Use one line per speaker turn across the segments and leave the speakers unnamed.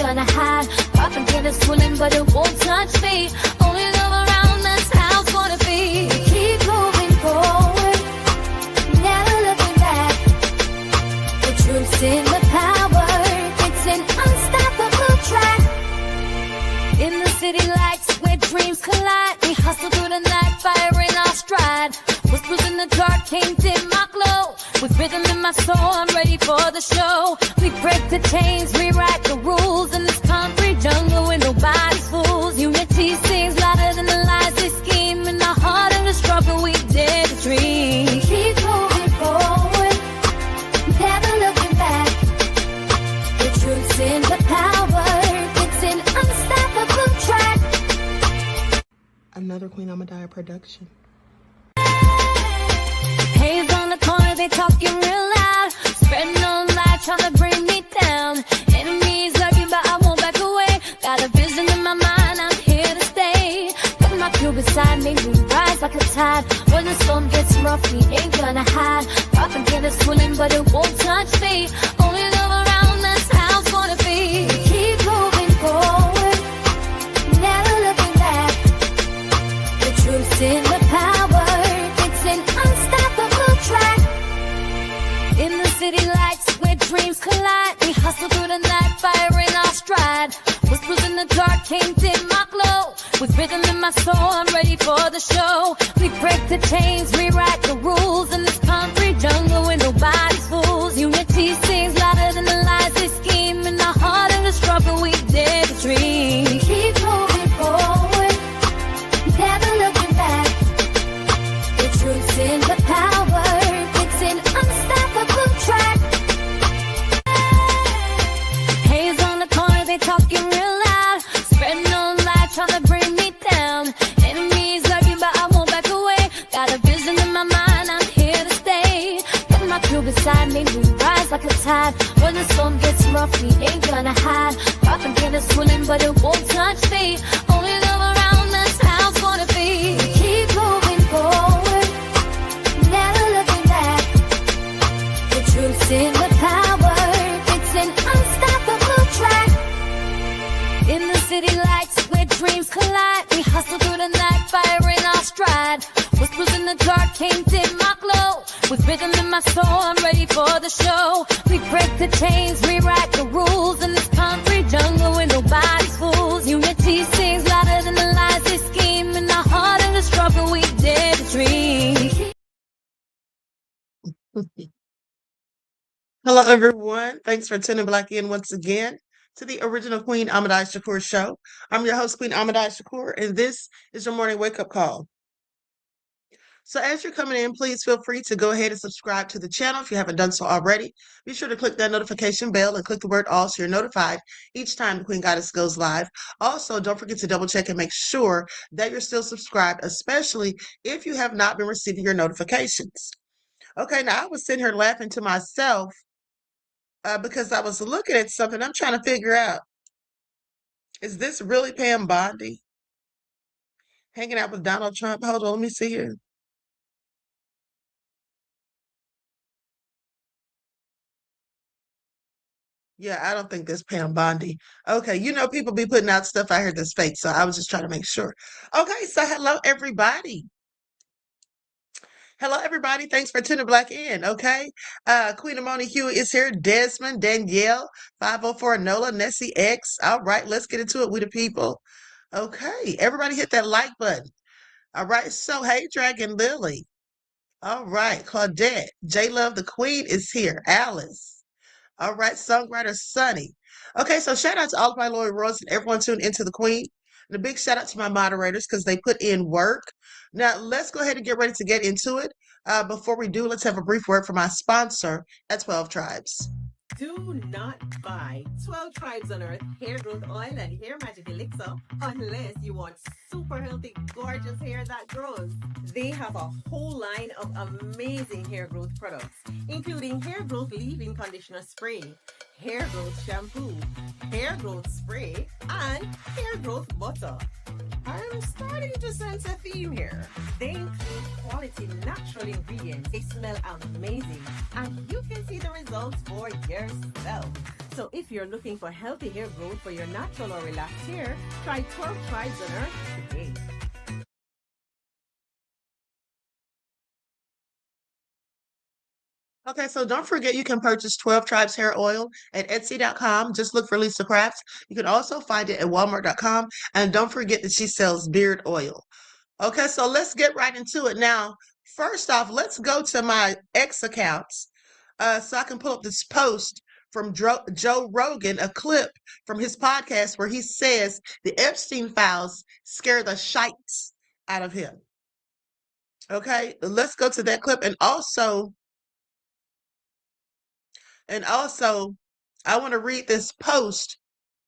gonna hide. Propaganda swilling, but it won't touch me. Only love around, that's how it's gonna be. Keep moving forward, never looking back. The truth's in the power, it's an unstoppable track. In the city lights where dreams collide, we hustle through the night, fire in our stride. Whispers in the dark can't dim my glow. With rhythm in my soul, I'm ready for the show. We break the chains, rewrite the rules in this concrete jungle where nobody's fools. Unity sings louder than the lies they scheme. In the heart of the struggle, we dare to dream. Keep moving forward, never looking back. The truth's in the power, it's an unstoppable track.
Another Queen Ahmadiyyah production.
Haze on the corner, they talking real loud. Spreading on light, trying to bring me down. Enemies lurking, but I won't back away. Got a vision in my mind, I'm here to stay. Got my crew beside me, we rise like a tide. When the storm gets rough, we ain't gonna hide. Propaganda swilling, but it won't touch me. Only love around, that's how it's gonna be. Keep moving forward, never looking back. The truth's in the power, it's an unstoppable track. In the city lights where dreams collide, we hustle through the night, fire in our stride. Whispers in the dark can't dim my glow. With rhythm in my soul, I'm ready for the show. We break the chains, rewrite the rules in this concrete jungle where nobody's fools. Unity sings louder than the lies they scheme. In the heart of the struggle, we dare to dream. Keep moving forward, never looking back. The truth's in the power, it's an unstoppable track. Haze on the corner, they talking real loud. Spreading on light, trying to bring me down. Enemies lurking, but I won't back away. Got a vision in my mind, I'm here to stay. Got my crew beside me, we rise like a tide. When the storm gets rough, we ain't gonna hide. Propaganda swilling, but it won't touch me. Only love around, that's how it's gonna be. Keep moving forward, never looking back. The truth's in the power, it's an unstoppable track. In the city lights where dreams collide, we hustle through the night, fire in our stride. Whispers in the dark can't dim my glow. With rhythm in my soul, I'm ready for the show. We break the chains, rewrite the rules in this concrete jungle where nobody's fools. Unity sings louder than the lies they scheme. In the heart of the struggle, we dare to dream.
Hello, everyone. Thanks for tuning back in once again to the original Queen Ahmadiyyah Shakur show. I'm your host, Queen Ahmadiyyah Shakur, and this is your morning wake-up call. So as you're coming in, please feel free to go ahead and subscribe to the channel if you haven't done so already. Be sure to click that notification bell and click the word all so you're notified each time the Queen Goddess goes live. Also, don't forget to double check and make sure that you're still subscribed, especially if you have not been receiving your notifications. Okay, now I was sitting here laughing to myself because I was looking at something. I'm trying to figure out, is this really Pam Bondi hanging out with Donald Trump? Hold on, let me see here. Yeah, I don't think this Pam Bondi. Okay, you know, people be putting out stuff out here that's fake, so I was just trying to make sure. Okay, so hello, everybody. Hello, everybody. Thanks for tuning back in, okay? Queen Amoni Hewitt is here. Desmond, Danielle, 504, Nola, Nessie X. All right, let's get into it with the people. Okay, everybody hit that like button. All right, so hey, Dragon Lily. All right, Claudette. J Love the Queen is here. Alice. All right, songwriter Sunny. Okay, so shout out to all of my loyal royals and everyone tuned into the Queen. And a big shout out to my moderators because they put in work. Now, let's go ahead and get ready to get into it. Before we do, let's have a brief word from my sponsor at 12 Tribes.
Do not buy 12 Tribes on Earth hair growth oil and hair magic elixir unless you want super healthy, gorgeous hair that grows. They have a whole line of amazing hair growth products, including hair growth leave-in conditioner spray, hair growth shampoo, hair growth spray, and hair growth butter. All I'm starting to sense a theme here. They include quality natural ingredients. They smell amazing, and you can see the results for yourself. So if you're looking for healthy hair growth for your natural or relaxed hair, try 12 Tribes on Earth today.
Okay, so don't forget you can purchase 12 Tribes hair oil at Etsy.com. Just look for Lisa Crafts. You can also find it at Walmart.com. And don't forget that she sells beard oil. Okay, so let's get right into it now. First off, let's go to my X accounts so I can pull up this post from Joe Rogan, a clip from his podcast where he says the Epstein files scare the shites out of him. Okay, let's go to that clip. And also, I want to read this post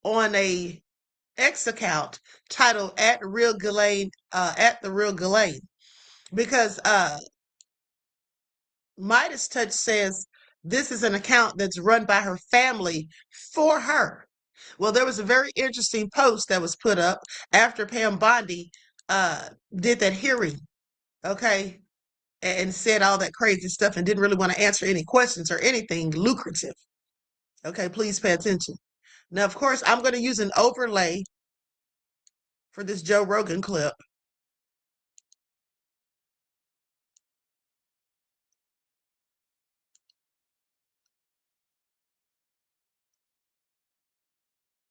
on a X account titled at the real Ghislaine, because Midas Touch says this is an account that's run by her family for her. Well, there was a very interesting post that was put up after Pam Bondi did that hearing, okay, and said all that crazy stuff and didn't really want to answer any questions or anything lucrative. Okay, please pay attention. Now, of course, I'm going to use an overlay for this Joe Rogan clip.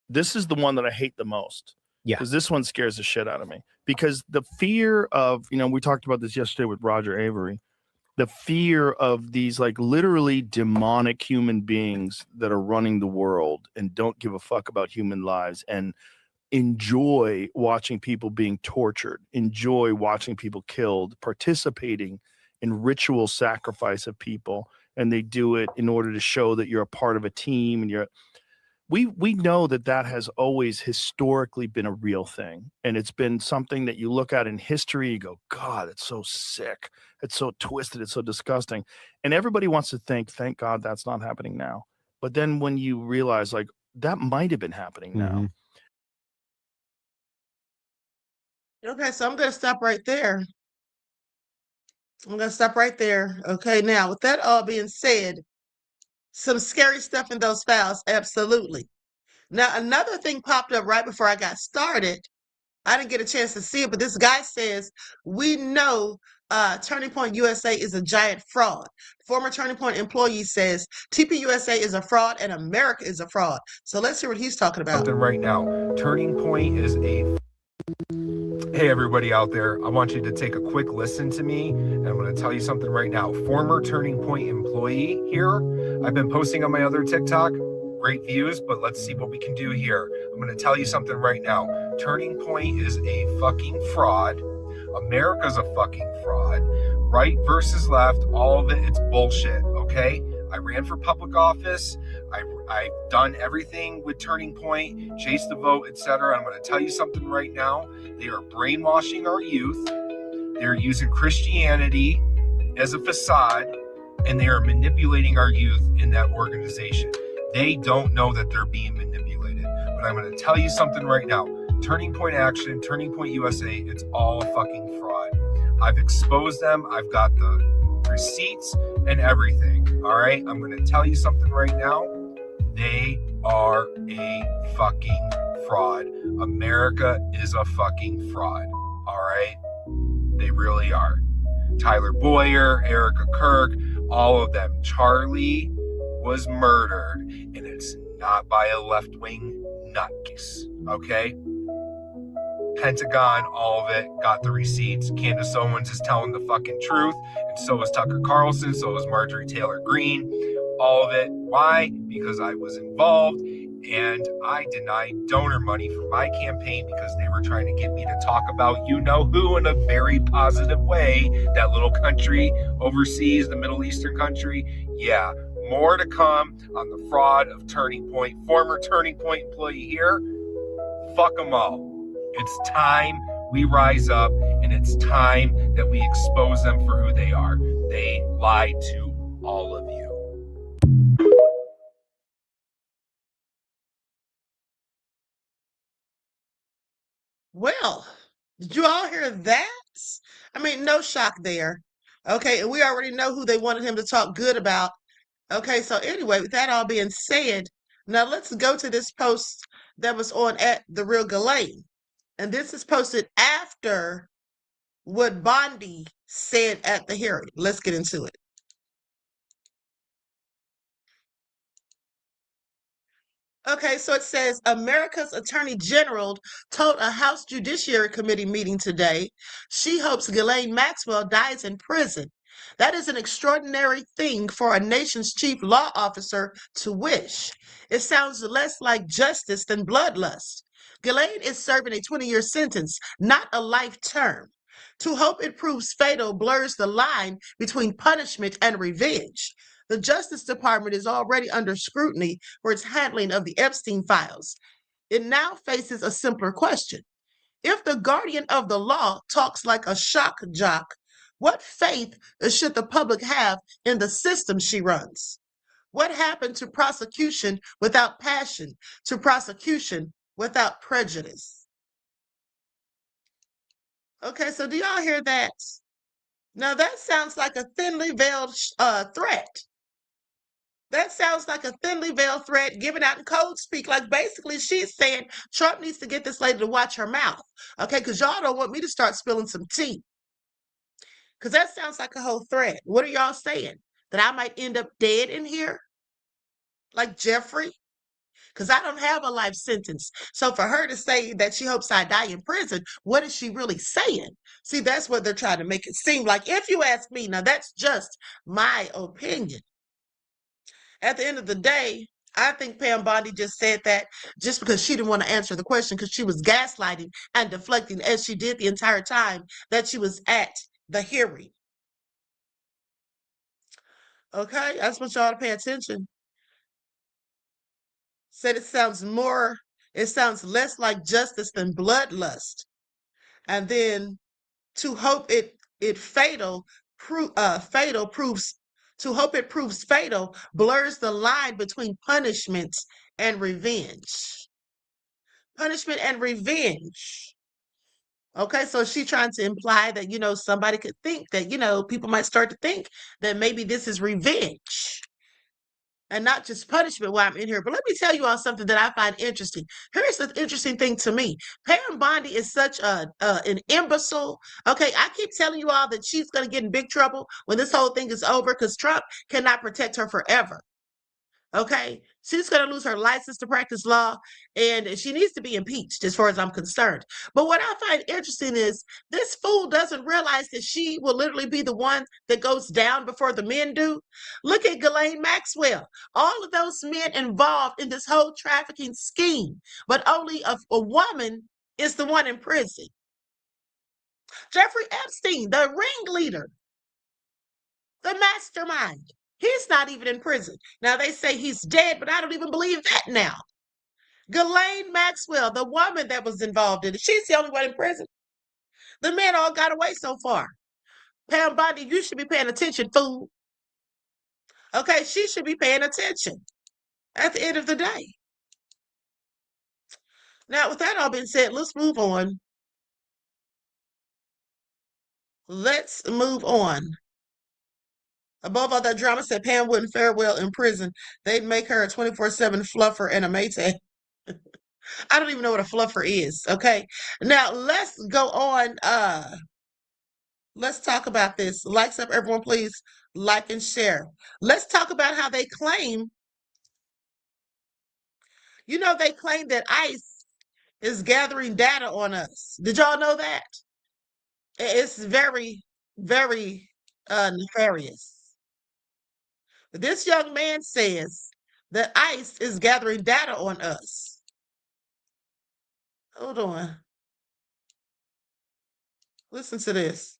This is the one that I hate the most.
Yeah.
Because this one scares the shit out of me. Because the fear of, we talked about this yesterday with Roger Avery, the fear of these like literally demonic human beings that are running the world and don't give a fuck about human lives and enjoy watching people being tortured, enjoy watching people killed, participating in ritual sacrifice of people. And they do it in order to show that you're a part of a team and we know that has always historically been a real thing. And it's been something that you look at in history, you go, God, it's so sick. It's so twisted. It's so disgusting. And everybody wants to thank God that's not happening now. But then when you realize like that might have been happening now.
Okay, so I'm going to stop right there. Okay, now with that all being said, some scary stuff in those files, absolutely. Now, another thing popped up right before I got started. I didn't get a chance to see it, but this guy says, we know Turning Point USA is a giant fraud. Former Turning Point employee says TPUSA is a fraud and America is a fraud. So let's hear what he's talking about.
Something right now. Turning Point is a... Hey, everybody out there. I want you to take a quick listen to me, and I'm going to tell you something right now. Former Turning Point employee here. I've been posting on my other TikTok. Great views, but let's see what we can do here. I'm going to tell you something right now. Turning Point is a fucking fraud. America's a fucking fraud. Right versus left, all of it, it's bullshit, okay? I ran for public office. I've done everything with Turning Point, chase the vote, etc. I'm going to tell you something right now. They are brainwashing our youth. They're using Christianity as a facade, and they are manipulating our youth in that organization. They don't know that they're being manipulated. But I'm going to tell you something right now. Turning Point Action, Turning Point USA, it's all a fucking fraud. I've exposed them. I've got the receipts and everything. All right? I'm going to tell you something right now. They are a fucking fraud. America is a fucking fraud. All right? They really are. Tyler Boyer, Erica Kirk, all of them. Charlie was murdered, and it's not by a left-wing nutcase, okay? Pentagon, all of it, got the receipts. Candace Owens is telling the fucking truth, and so is Tucker Carlson, so is Marjorie Taylor Greene, all of it. Why? Because I was involved, and I denied donor money for my campaign because they were trying to get me to talk about you-know-who in a very positive way, that little country overseas, the Middle Eastern country. Yeah. More to come on the fraud of Turning Point. Former Turning Point employee here. Fuck them all. It's time we rise up, and it's time that we expose them for who they are. They lied to all of you.
Well, Did you all hear that? I mean, no shock there. Okay, and we already know who they wanted him to talk good about. Okay, so anyway, with that all being said, now let's go to this post that was on at The Real Ghislaine. And this is posted after what Bondi said at the hearing. Let's get into it. Okay, so it says America's Attorney General told a House Judiciary Committee meeting today she hopes Ghislaine Maxwell dies in prison. That is an extraordinary thing for a nation's chief law officer to wish. It sounds less like justice than bloodlust. Ghislaine is serving a 20-year sentence, not a life term. To hope it proves fatal blurs the line between punishment and revenge. The Justice Department is already under scrutiny for its handling of the Epstein files. It now faces a simpler question. If the guardian of the law talks like a shock jock, what faith should the public have in the system she runs? What happened to prosecution without passion, to prosecution without prejudice? Okay, so do y'all hear that? Now that sounds like a thinly veiled threat. That sounds like a thinly veiled threat given out in code speak. Like basically she's saying Trump needs to get this lady to watch her mouth. Okay, because y'all don't want me to start spilling some tea. Because that sounds like a whole threat. What are y'all saying? That I might end up dead in here? Like Jeffrey? Because I don't have a life sentence. So for her to say that she hopes I die in prison, what is she really saying? See, that's what they're trying to make it seem like. If you ask me, now that's just my opinion. At the end of the day, I think Pam Bondi just said that just because she didn't want to answer the question because she was gaslighting and deflecting as she did the entire time that she was at the hearing. Okay, I just want y'all to pay attention. Said it sounds less like justice than bloodlust. And then to hope it fatal proves to hope it proves fatal blurs the line between punishment and revenge. Punishment and revenge. Okay, so she's trying to imply that, somebody could think that, people might start to think that maybe this is revenge and not just punishment while I'm in here. But let me tell you all something that I find interesting. Here's the interesting thing to me. Pam Bondi is such an imbecile. Okay, I keep telling you all that she's going to get in big trouble when this whole thing is over because Trump cannot protect her forever. Okay, she's going to lose her license to practice law and she needs to be impeached as far as I'm concerned. But what I find interesting is this fool doesn't realize that she will literally be the one that goes down before the men do. Look at Ghislaine Maxwell. All of those men involved in this whole trafficking scheme, but only a woman is the one in prison. Jeffrey Epstein, the ringleader, the mastermind. He's not even in prison. Now they say he's dead, but I don't even believe that now. Ghislaine Maxwell, the woman that was involved in it, she's the only one in prison. The men all got away so far. Pam Bondi, you should be paying attention, fool. Okay, she should be paying attention at the end of the day. Now, with that all being said, let's move on. Let's move on. Above all that drama, said Pam wouldn't fare well in prison. They'd make her a 24/7 fluffer and a maytag. I don't even know what a fluffer is. Okay. Now let's go on. Let's talk about this. Likes up, everyone, please like and share. Let's talk about how they claim, they claim that ICE is gathering data on us. Did y'all know that? It's very, very nefarious. This young man says that ICE is gathering data on us. Hold on. Listen to this.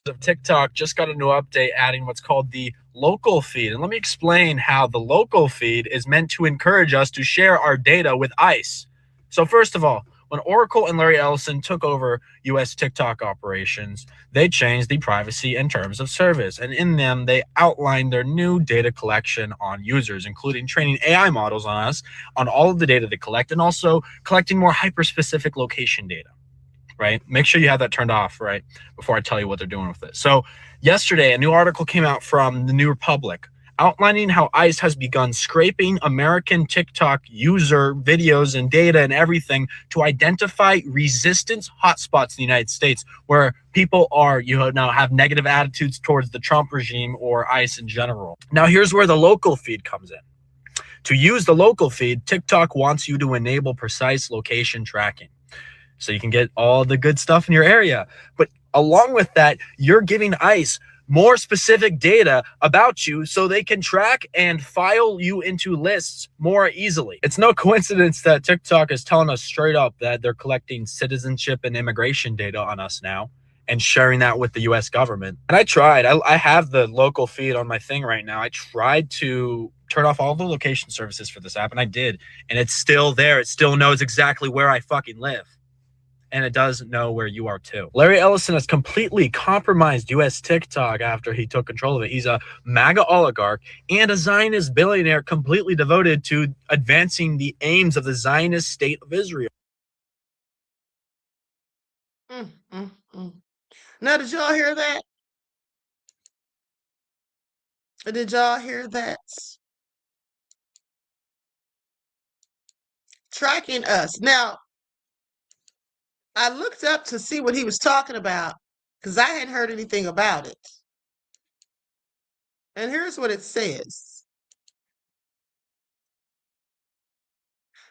Of TikTok just got a new update adding what's called the local feed. And let me explain how the local feed is meant to encourage us to share our data with ICE. So first of all, when Oracle and Larry Ellison took over US TikTok operations, they changed the privacy and terms of service. And in them, they outlined their new data collection on users, including training AI models on us on all of the data they collect and also collecting more hyper-specific location data. right? Make sure you have that turned off, right, before I tell you what they're doing with it. So yesterday, a new article came out from the New Republic outlining how ICE has begun scraping American TikTok user videos and data and everything to identify resistance hotspots in the United States where people are, have negative attitudes towards the Trump regime or ICE in general. Now, here's where the local feed comes in. To use the local feed, TikTok wants you to enable precise location tracking so you can get all the good stuff in your area. But along with that, you're giving ICE more specific data about you so they can track and file you into lists more easily. It's no coincidence that TikTok is telling us straight up that they're collecting citizenship and immigration data on us now and sharing that with the US government. And I tried. I have the local feed on my thing right now. I tried to turn off all the location services for this app, and I did. And it's still there. It still knows exactly where I fucking live. And it does know where you are too. Larry Ellison has completely compromised US TikTok after he took control of it. He's a MAGA oligarch and a Zionist billionaire completely devoted to advancing the aims of the Zionist state of Israel.
Now, did y'all hear that? Did y'all hear that? Tracking us. Now, I looked up to see what he was talking about because I hadn't heard anything about it. And here's what it says.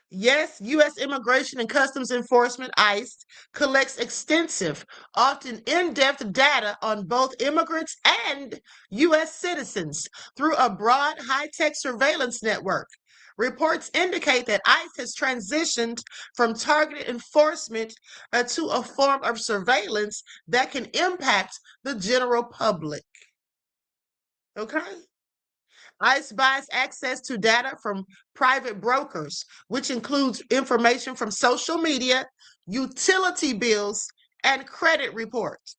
Yes, U.S. Immigration and Customs Enforcement, ICE, collects extensive, often in-depth data on both immigrants and U.S. citizens through a broad, high-tech surveillance network. Reports indicate that ICE has transitioned from targeted enforcement to a form of surveillance that can impact the general public. Okay? ICE buys access to data from private brokers, which includes information from social media, utility bills, and credit reports.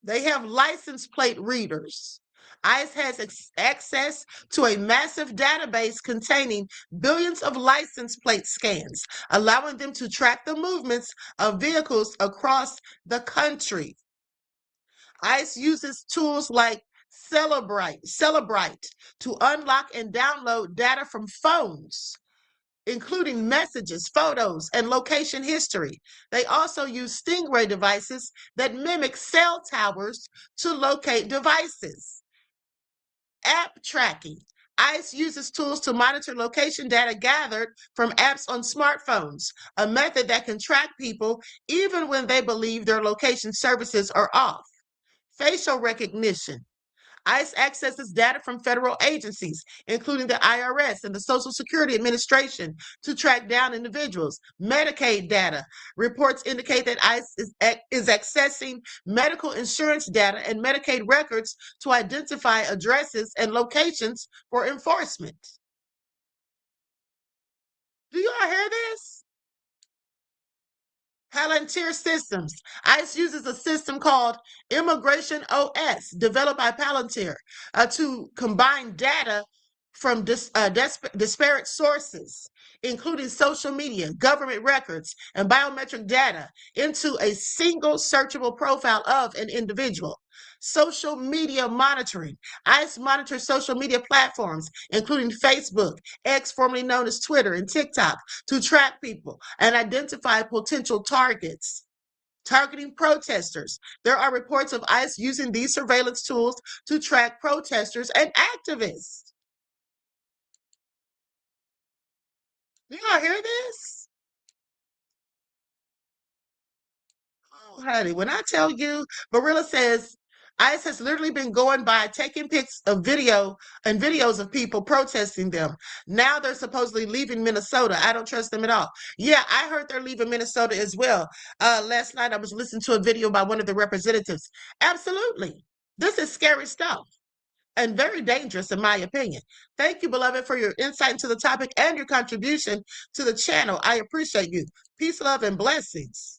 They have license plate readers. ICE has access to a massive database containing billions of license plate scans, allowing them to track the movements of vehicles across the country. ICE uses tools like Celebs to unlock and download data from phones, including messages, photos, and location history. They also use Stingray devices that mimic cell towers to locate devices. App tracking. ICE uses tools to monitor location data gathered from apps on smartphones, a method that can track people even when they believe their location services are off. Facial recognition. ICE accesses data from federal agencies, including the IRS and the Social Security Administration, to track down individuals. Medicaid data. Reports indicate that ICE is accessing medical insurance data and Medicaid records to identify addresses and locations for enforcement. Do you all hear this? Palantir Systems. ICE uses a system called Immigration OS, developed by Palantir, to combine data from disparate sources, including social media, government records, and biometric data, into a single searchable profile of an individual. Social media monitoring. ICE monitors social media platforms, including Facebook, X, formerly known as Twitter, and TikTok, to track people and identify potential targets. Targeting protesters. There are reports of ICE using these surveillance tools to track protesters and activists. Do y'all hear this? Oh, honey, when I tell you, Barilla says ICE has literally been going by taking pics of videos of people protesting them. Now they're supposedly leaving Minnesota. I don't trust them at all. Yeah, I heard they're leaving Minnesota as well. Last night I was listening to a video by one of the representatives. Absolutely. This is scary stuff and very dangerous in my opinion. Thank you, beloved, for your insight into the topic and your contribution to the channel. I appreciate you. Peace, love, and blessings.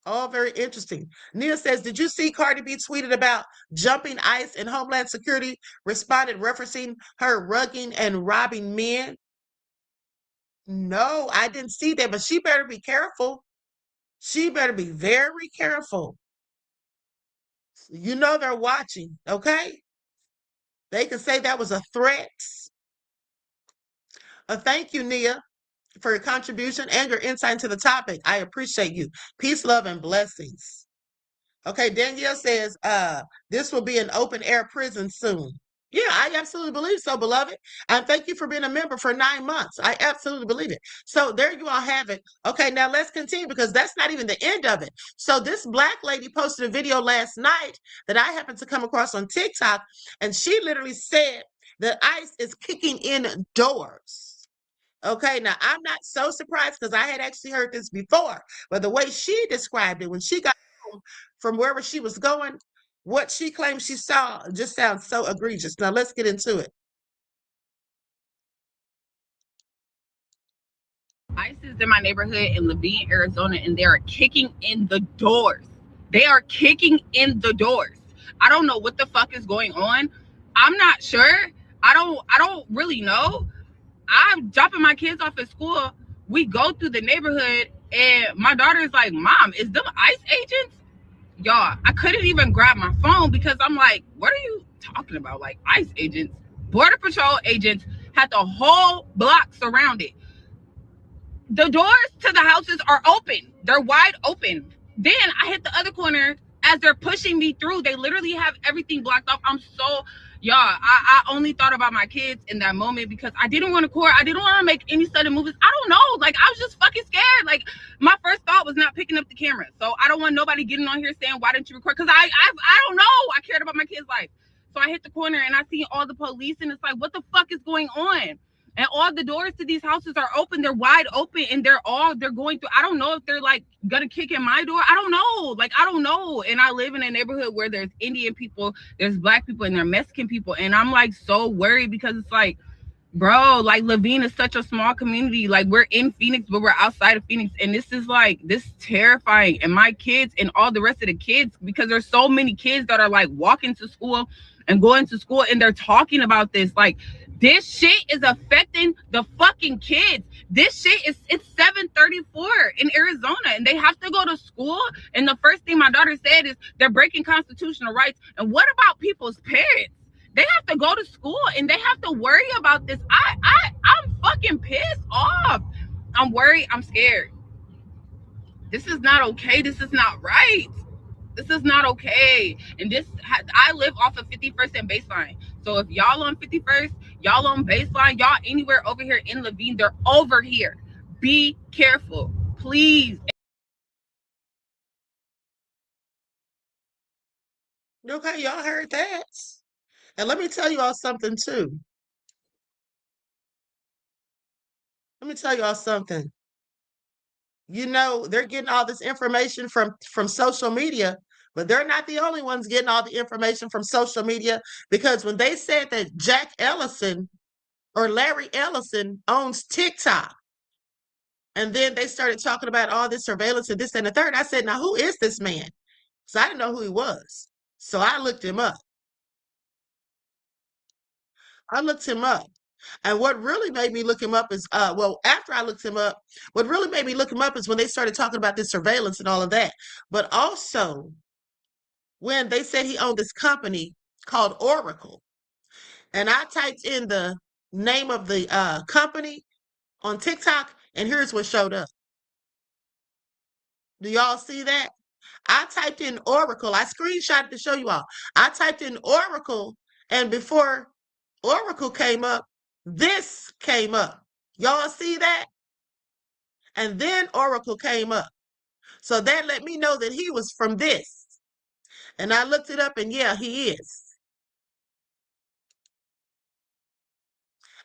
All very interesting. Nia says, did you see Cardi B tweeted about jumping ICE and Homeland Security responded referencing her rugging and robbing men? No, I didn't see that, but she better be careful. She better be very careful. You know they're watching, okay? They can say that was a threat. Thank you, Nia, for your contribution and your insight into the topic. I appreciate you. Peace, love, and blessings. Okay, Danielle says, this will be an open air prison soon. Yeah, I absolutely believe so, beloved. And thank you for being a member for 9 months. I absolutely believe it. So there you all have it. Okay, now let's continue because that's not even the end of it. So this black lady posted a video last night that I happened to come across on TikTok, and she literally said that ICE is kicking in doors. Okay, now I'm not so surprised because I had actually heard this before, but the way she described it when she got home from wherever she was going, what she claimed she saw just sounds so egregious. Now let's get into it.
ICE is in my neighborhood in Levine, Arizona, and they are kicking in the doors. They are kicking in the doors. I don't know what the fuck is going on. I'm not sure. I don't really know. I'm dropping my kids off at school. We go through the neighborhood and my daughter's like, Mom, is them ICE agents? Y'all, I couldn't even grab my phone because I'm like, what are you talking about? Like ICE agents, Border Patrol agents had the whole block surrounded. The doors to the houses are open. They're wide open. Then I hit the other corner as they're pushing me through. They literally have everything blocked off. I'm so, y'all, I only thought about my kids in that moment because I didn't want to court. I didn't want to make any sudden movements. I don't know. Like, I was just fucking scared. Like, my first thought was not picking up the camera. So I don't want nobody getting on here saying, why didn't you record? Because I don't know. I cared about my kids' life. So I hit the corner and I see all the police and it's like, what the fuck is going on? And all the doors to these houses are open. They're wide open and they're going through. I don't know if they're like gonna kick in my door. I don't know. Like, I don't know. And I live in a neighborhood where there's Indian people, there's black people, and there's Mexican people. And I'm like so worried because it's like, bro, like Levine is such a small community. Like, we're in Phoenix, but we're outside of Phoenix. And this is terrifying. And my kids and all the rest of the kids, because there's so many kids that are like walking to school and going to school and they're talking about this. Like, this shit is affecting the fucking kids. This shit it's 7:34 in Arizona and they have to go to school. And the first thing my daughter said is they're breaking constitutional rights. And what about people's parents? They have to go to school and they have to worry about this. I'm fucking pissed off. I'm worried. I'm scared. This is not okay. This is not right. This is not okay. And I live off of 51st and Baseline. So if y'all on 51st, y'all on Baseline, y'all anywhere over here in Levine, they're over here. Be careful, please.
Okay, y'all heard that. And let me tell you all something too. Let me tell you all something. You know, they're getting all this information from social media, but they're not the only ones getting all the information from social media, because when they said that Jack Ellison or Larry Ellison owns TikTok, and then they started talking about all this surveillance and this and the third, I said, now who is this man? So I didn't know who he was. So I looked him up. And what really made me look him up is, after I looked him up, what really made me look him up is when they started talking about this surveillance and all of that. But also when they said he owned this company called Oracle. And I typed in the name of the company on TikTok, and here's what showed up. Do y'all see that? I typed in Oracle. I screenshotted to show you all. I typed in Oracle, and before Oracle came up, this came up. Y'all see that? And then Oracle came up. So that let me know that he was from this. And I looked it up, and yeah, he is.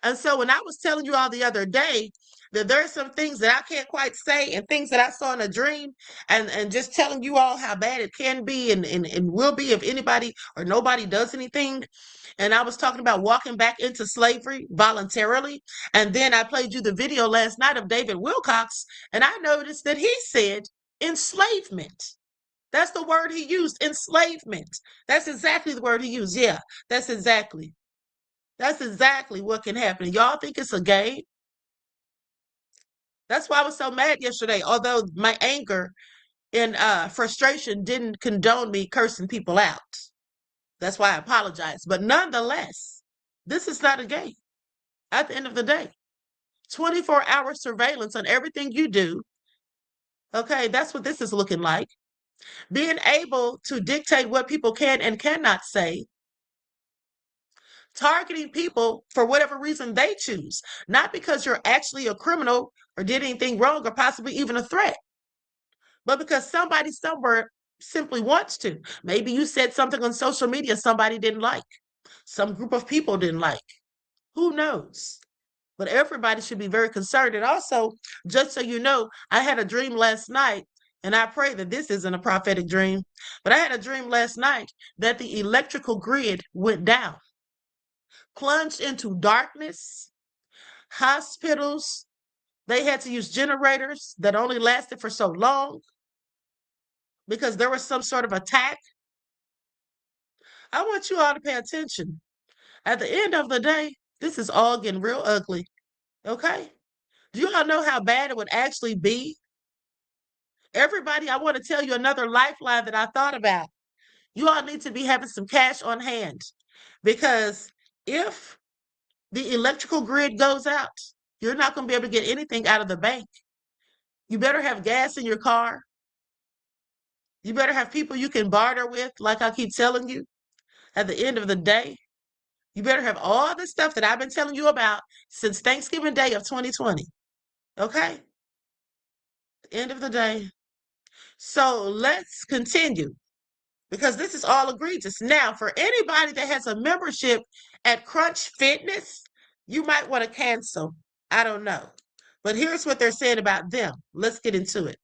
And so when I was telling you all the other day that there's some things that I can't quite say and things that I saw in a dream, and just telling you all how bad it can be and will be if anybody or nobody does anything. And I was talking about walking back into slavery voluntarily. And then I played you the video last night of David Wilcox, and I noticed that he said enslavement. That's the word he used, enslavement. That's exactly the word he used. Yeah, that's exactly what can happen. Y'all think it's a game? That's why I was so mad yesterday, although my anger and frustration didn't condone me cursing people out. That's why I apologize. But nonetheless, this is not a game. At the end of the day, 24-hour surveillance on everything you do. Okay, that's what this is looking like. Being able to dictate what people can and cannot say, targeting people for whatever reason they choose, not because you're actually a criminal or did anything wrong or possibly even a threat, but because somebody somewhere simply wants to. Maybe you said something on social media somebody didn't like, some group of people didn't like. Who knows? But everybody should be very concerned. And also, just so you know, I had a dream last night, and I pray that this isn't a prophetic dream, but I had a dream last night that the electrical grid went down, plunged into darkness. Hospitals, they had to use generators that only lasted for so long because there was some sort of attack. I want you all to pay attention. At the end of the day, this is all getting real ugly. Okay? Do you all know how bad it would actually be? Everybody, I want to tell you another lifeline that I thought about. You all need to be having some cash on hand because if the electrical grid goes out, you're not going to be able to get anything out of the bank. You better have gas in your car. You better have people you can barter with, like I keep telling you. At the end of the day, you better have all the stuff that I've been telling you about since Thanksgiving Day of 2020. Okay? At the end of the day. So let's continue because this is all egregious. Now, for anybody that has a membership at Crunch Fitness, you might want to cancel. I don't know. But here's what they're saying about them. Let's get into it.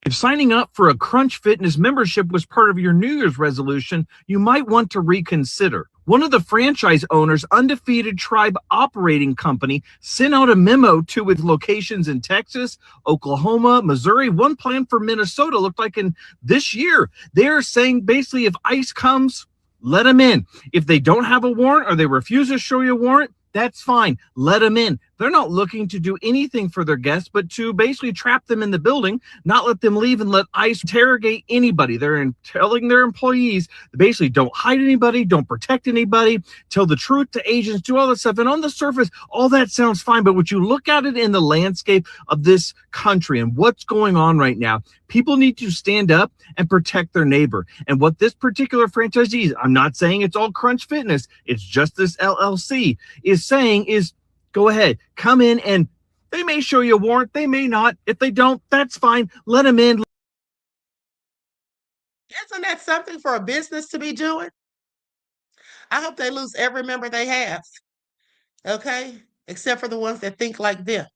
If signing up for a Crunch Fitness membership was part of your New Year's resolution, you might want to reconsider. One of the franchise owners, Undefeated Tribe Operating Company, sent out a memo to with locations in Texas, Oklahoma, Missouri, one planned for Minnesota, looked like in this year. They're saying basically if ICE comes, let them in. If they don't have a warrant or they refuse to show you a warrant, that's fine. Let them in. They're not looking to do anything for their guests, but to basically trap them in the building, not let them leave and let ICE interrogate anybody. They're telling their employees, basically don't hide anybody, don't protect anybody, tell the truth to agents, do all that stuff. And on the surface, all that sounds fine. But when you look at it in the landscape of this country and what's going on right now, people need to stand up and protect their neighbor. And what this particular franchisee, I'm not saying it's all Crunch Fitness, it's just this LLC, is saying is, go ahead, come in, and they may show you a warrant, they may not. If they don't, that's fine. Let them in.
Isn't that something for a business to be doing? I hope they lose every member they have. Okay? Except for the ones that think like them.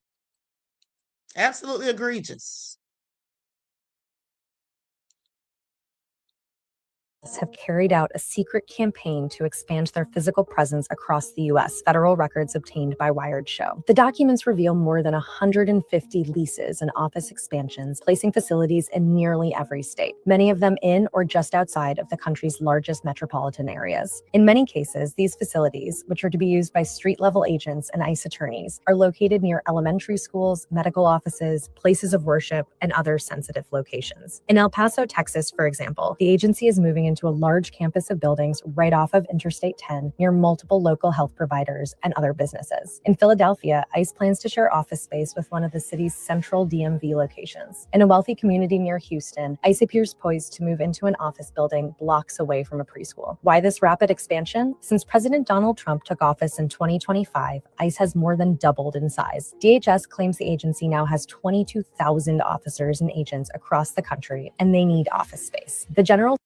Absolutely egregious.
Have carried out a secret campaign to expand their physical presence across the U.S., federal records obtained by Wired show. The documents reveal more than 150 leases and office expansions, placing facilities in nearly every state, many of them in or just outside of the country's largest metropolitan areas. In many cases, these facilities, which are to be used by street-level agents and ICE attorneys, are located near elementary schools, medical offices, places of worship, and other sensitive locations. In El Paso, Texas, for example, the agency is moving into a large campus of buildings right off of Interstate 10 near multiple local health providers and other businesses. In Philadelphia, ICE plans to share office space with one of the city's central DMV locations. In a wealthy community near Houston, ICE appears poised to move into an office building blocks away from a preschool. Why this rapid expansion? Since President Donald Trump took office in 2025, ICE has more than doubled in size. DHS claims the agency now has 22,000 officers and agents across the country, and they need office space. The general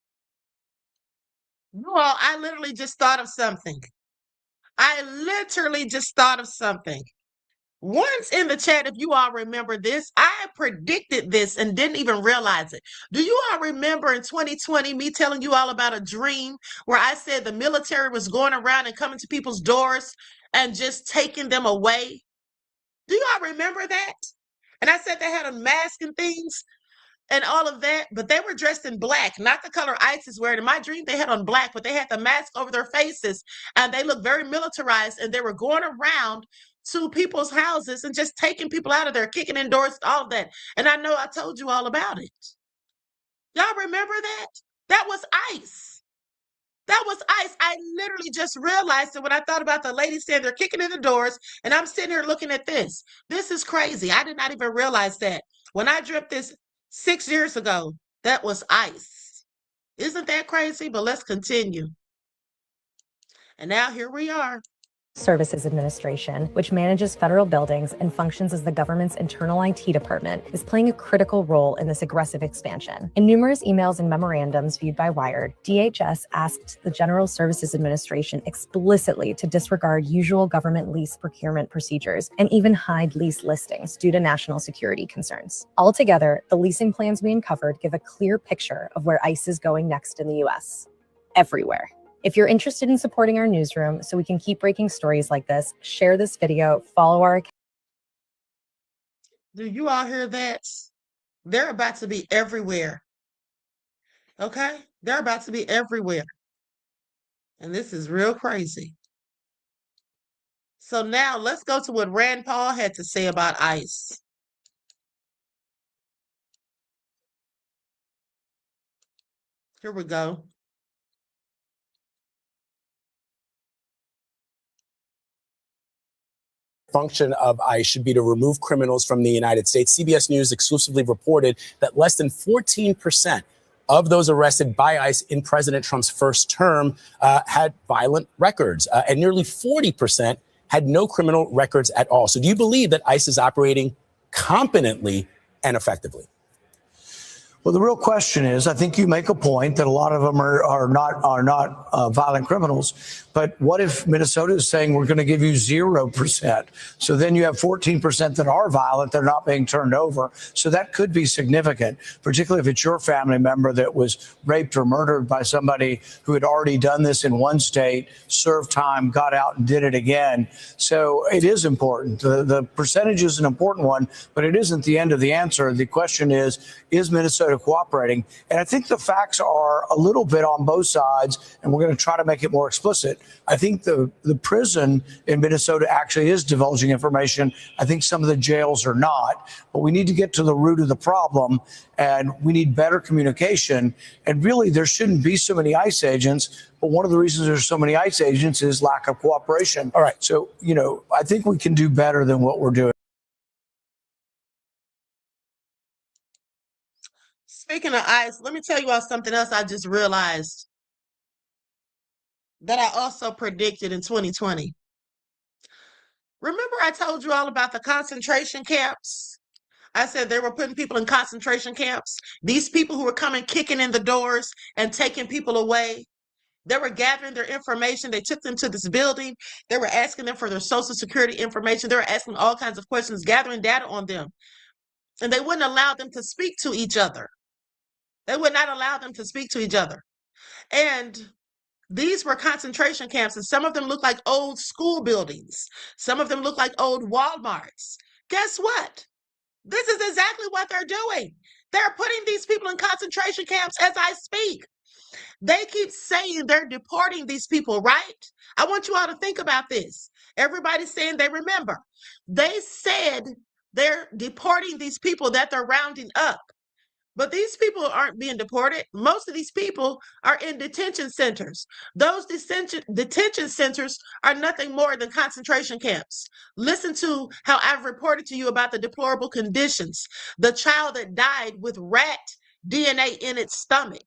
Well, I literally just thought of something. Once in the chat, if you all remember this, I predicted this and didn't even realize it. Do you all remember in 2020 me telling you all about a dream where I said the military was going around and coming to people's doors and just taking them away? Do you all remember that? And I said they had a mask and things. and all of that, but they were dressed in black, not the color ICE is wearing. In my dream, they had on black, but they had the mask over their faces, and they looked very militarized, and they were going around to people's houses and just taking people out of there, kicking in doors, all of that. And I know I told you all about it. Y'all remember that? That was ICE. That was ICE. I literally just realized it when I thought about the lady standing there kicking in the doors, and I'm sitting here looking at this. This is crazy. I did not even realize that. When I dreamt this 6 years ago, that was ICE. Isn't that crazy? But let's continue. And now here we are.
Services Administration, which manages federal buildings and functions as the government's internal IT department, is playing a critical role in this aggressive expansion. In numerous emails and memorandums viewed by Wired, DHS asked the General Services Administration explicitly to disregard usual government lease procurement procedures and even hide lease listings due to national security concerns. Altogether, the leasing plans we uncovered give a clear picture of where ICE is going next in the U.S. Everywhere. If you're interested in supporting our newsroom so we can keep breaking stories like this, share this video, follow our account.
Do you all hear that? They're about to be everywhere. Okay? They're about to be everywhere. And this is real crazy. So now let's go to what Rand Paul had to say about ICE. Here we go.
Function of ICE should be to remove criminals from the United States. CBS News exclusively reported that less than 14% of those arrested by ICE in President Trump's first term had violent records, and nearly 40% had no criminal records at all. So do you believe that ICE is operating competently and effectively?
Well, the real question is, I think you make a point that a lot of them are not violent criminals. But what if Minnesota is saying we're going to give you 0%? So then you have 14% that are violent. They're not being turned over. So that could be significant, particularly if it's your family member that was raped or murdered by somebody who had already done this in one state, served time, got out and did it again. So it is important. The percentage is an important one, but it isn't the end of the answer. The question is Minnesota cooperating? And I think the facts are a little bit on both sides, and we're going to try to make it more explicit. I think the prison in Minnesota actually is divulging information. I think some of the jails are not, but we need to get to the root of the problem, and we need better communication. And really, there shouldn't be so many ICE agents, but one of the reasons there's so many ICE agents is lack of cooperation. All right. So, I think we can do better than what we're doing.
Speaking of ICE, let me tell you all something else I just realized that I also predicted in 2020. Remember I told you all about the concentration camps? I said they were putting people in concentration camps. These people who were coming kicking in the doors and taking people away, they were gathering their information. They took them to this building. They were asking them for their social security information. They were asking all kinds of questions, gathering data on them. And they wouldn't allow them to speak to each other. They would not allow them to speak to each other. And these were concentration camps, and some of them look like old school buildings. Some of them look like old Walmarts. Guess what? This is exactly what they're doing. They're putting these people in concentration camps as I speak. They keep saying they're deporting these people, right? I want you all to think about this. Everybody's saying they remember. They said they're deporting these people that they're rounding up. But these people aren't being deported. Most of these people are in detention centers. Those detention centers are nothing more than concentration camps. Listen to how I've reported to you about the deplorable conditions. The child that died with rat DNA in its stomach.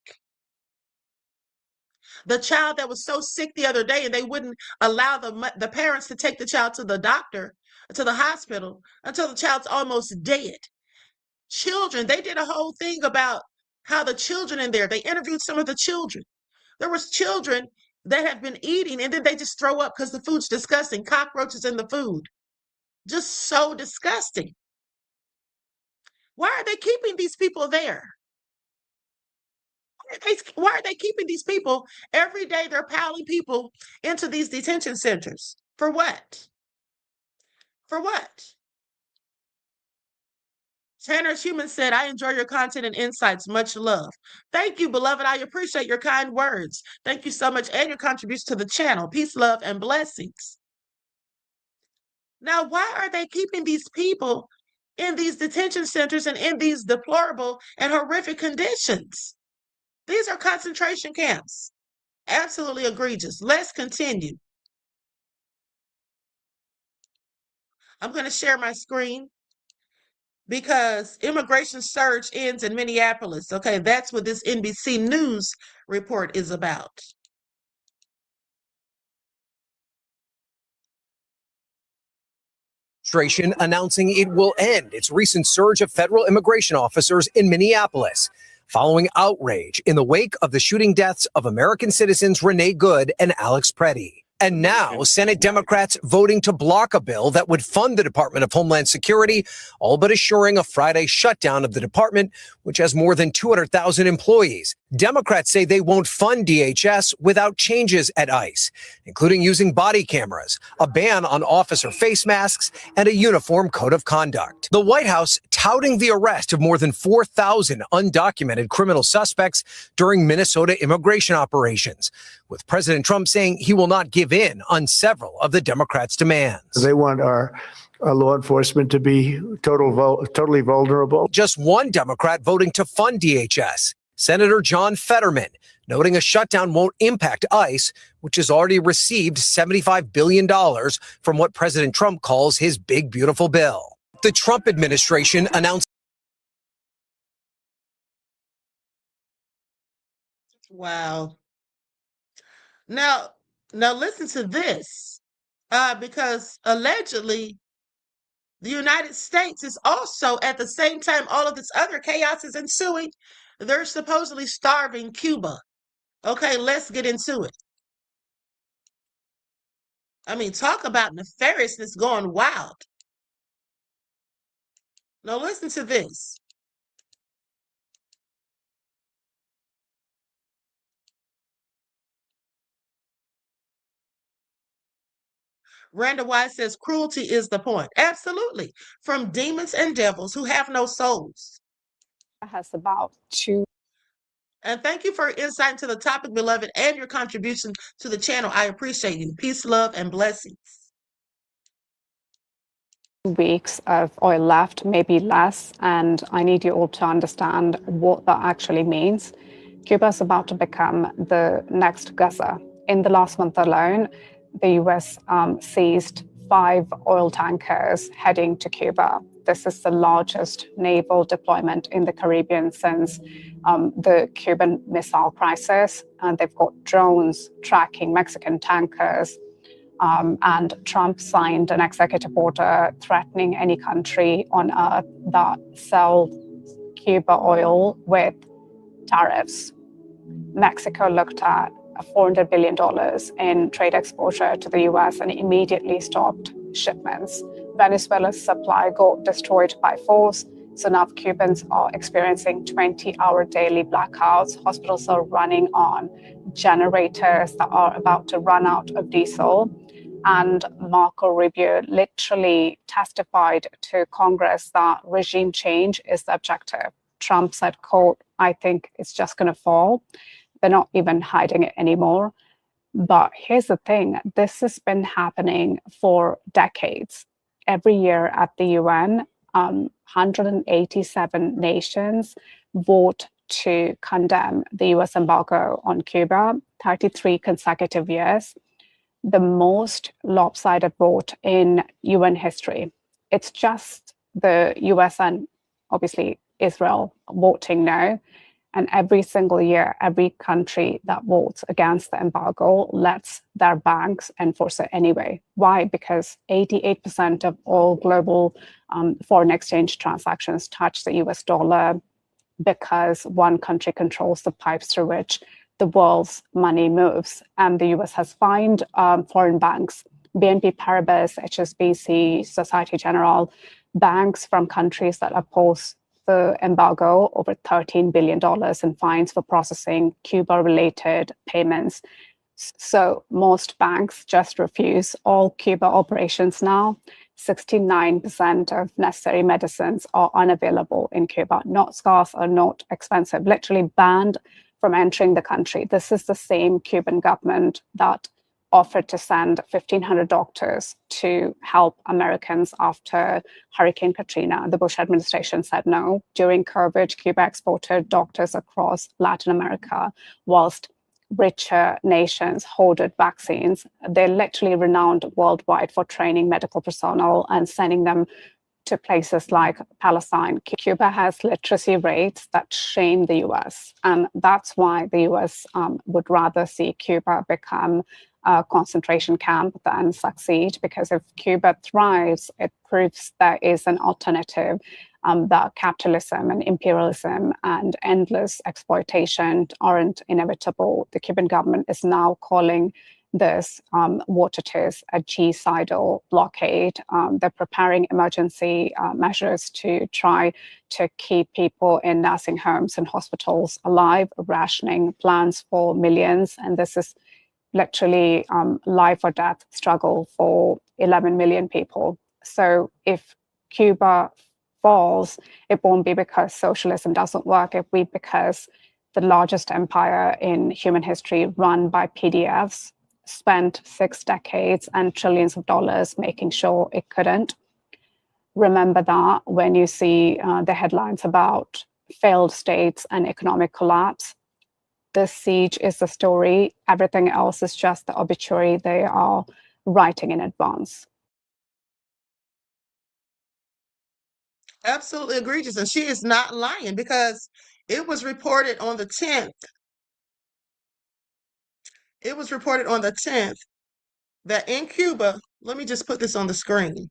The child that was so sick the other day and they wouldn't allow the parents to take the child to the doctor, to the hospital, until the child's almost dead. Children, they did a whole thing about how the children in there, they interviewed some of the children. There was children that have been eating and then they just throw up because the food's disgusting. Cockroaches in the food. Just so disgusting. Why are they keeping these people there? Why are they keeping these people? Every day they're piling people into these detention centers. For what? For what? Tanner's Human said, I enjoy your content and insights. Much love. Thank you, beloved. I appreciate your kind words. Thank you so much and your contribution to the channel. Peace, love, and blessings. Now, why are they keeping these people in these detention centers and in these deplorable and horrific conditions? These are concentration camps. Absolutely egregious. Let's continue. I'm going to share my screen because immigration surge ends in Minneapolis. Okay, that's what this NBC News report is about.
Administration announcing it will end its recent surge of federal immigration officers in Minneapolis, following outrage in the wake of the shooting deaths of American citizens Renee Good and Alex Preddy. And now, Senate Democrats voting to block a bill that would fund the Department of Homeland Security, all but assuring a Friday shutdown of the department, which has more than 200,000 employees. Democrats say they won't fund DHS without changes at ICE, including using body cameras, a ban on officer face masks, and a uniform code of conduct. The White House touting the arrest of more than 4,000 undocumented criminal suspects during Minnesota immigration operations, with President Trump saying he will not give in on several of the Democrats' demands.
They want our law enforcement to be totally vulnerable.
Just one Democrat voting to fund DHS, Senator John Fetterman, noting a shutdown won't impact ICE, which has already received $75 billion from what President Trump calls his big, beautiful bill. The Trump administration announced.
Wow. Now listen to this, because allegedly the United States is also, at the same time all of this other chaos is ensuing, they're supposedly starving Cuba. Okay, let's get into it. I mean, talk about nefariousness going wild. Now listen to this. Randa Wise says cruelty is the point. Absolutely. From demons and devils who have no souls.
Has about two.
And thank you for your insight into the topic, beloved, and your contribution to the channel. I appreciate you. Peace, love, and blessings.
Weeks of oil left, maybe less, and I need you all to understand what that actually means. Cuba is about to become the next Gaza. In the last month alone, the US seized 5 oil tankers heading to Cuba. This is the largest naval deployment in the Caribbean since the Cuban Missile Crisis. And they've got drones tracking Mexican tankers. And Trump signed an executive order threatening any country on earth that sells Cuba oil with tariffs. Mexico looked at $400 billion in trade exposure to the US and immediately stopped shipments. Venezuela's supply got destroyed by force. So now Cubans are experiencing 20-hour daily blackouts. Hospitals are running on generators that are about to run out of diesel. And Marco Rubio literally testified to Congress that regime change is the objective. Trump said, quote, I think it's just going to fall. They're not even hiding it anymore. But here's the thing. This has been happening for decades. Every year at the UN, 187 nations vote to condemn the US embargo on Cuba, 33 consecutive years. The most lopsided vote in UN history. It's just the US and obviously Israel voting no. And every single year, every country that votes against the embargo lets their banks enforce it anyway. Why? Because 88% of all global foreign exchange transactions touch the US dollar because one country controls the pipes through which the world's money moves. And the US has fined foreign banks, BNP Paribas, HSBC, Societe Generale, banks from countries that oppose the embargo, over $13 billion in fines for processing Cuba-related payments. So most banks just refuse all Cuba operations now. 69% of necessary medicines are unavailable in Cuba, not scarce or not expensive, literally banned from entering the country. This is the same Cuban government that offered to send 1,500 doctors to help Americans after Hurricane Katrina. The Bush administration said no. During COVID, Cuba exported doctors across Latin America, whilst richer nations hoarded vaccines. They're literally renowned worldwide for training medical personnel and sending them to places like Palestine. Cuba has literacy rates that shame the US. And that's why the US would rather see Cuba become a concentration camp than succeed, because if Cuba thrives, it proves there is an alternative, that capitalism and imperialism and endless exploitation aren't inevitable. The Cuban government is now calling this what it is, a genocidal blockade. They're preparing emergency measures to try to keep people in nursing homes and hospitals alive, rationing plans for millions. And this is literally life or death struggle for 11 million people. So if Cuba falls, it won't be because socialism doesn't work. It will be because the largest empire in human history, run by PDFs, spent 6 decades and trillions of dollars making sure it couldn't. Remember that when you see the headlines about failed states and economic collapse. This siege is the story. Everything else is just the obituary they are writing in advance.
Absolutely egregious. And she is not lying, because it was reported on the 10th. It was reported on the 10th that in Cuba, let me just put this on the screen.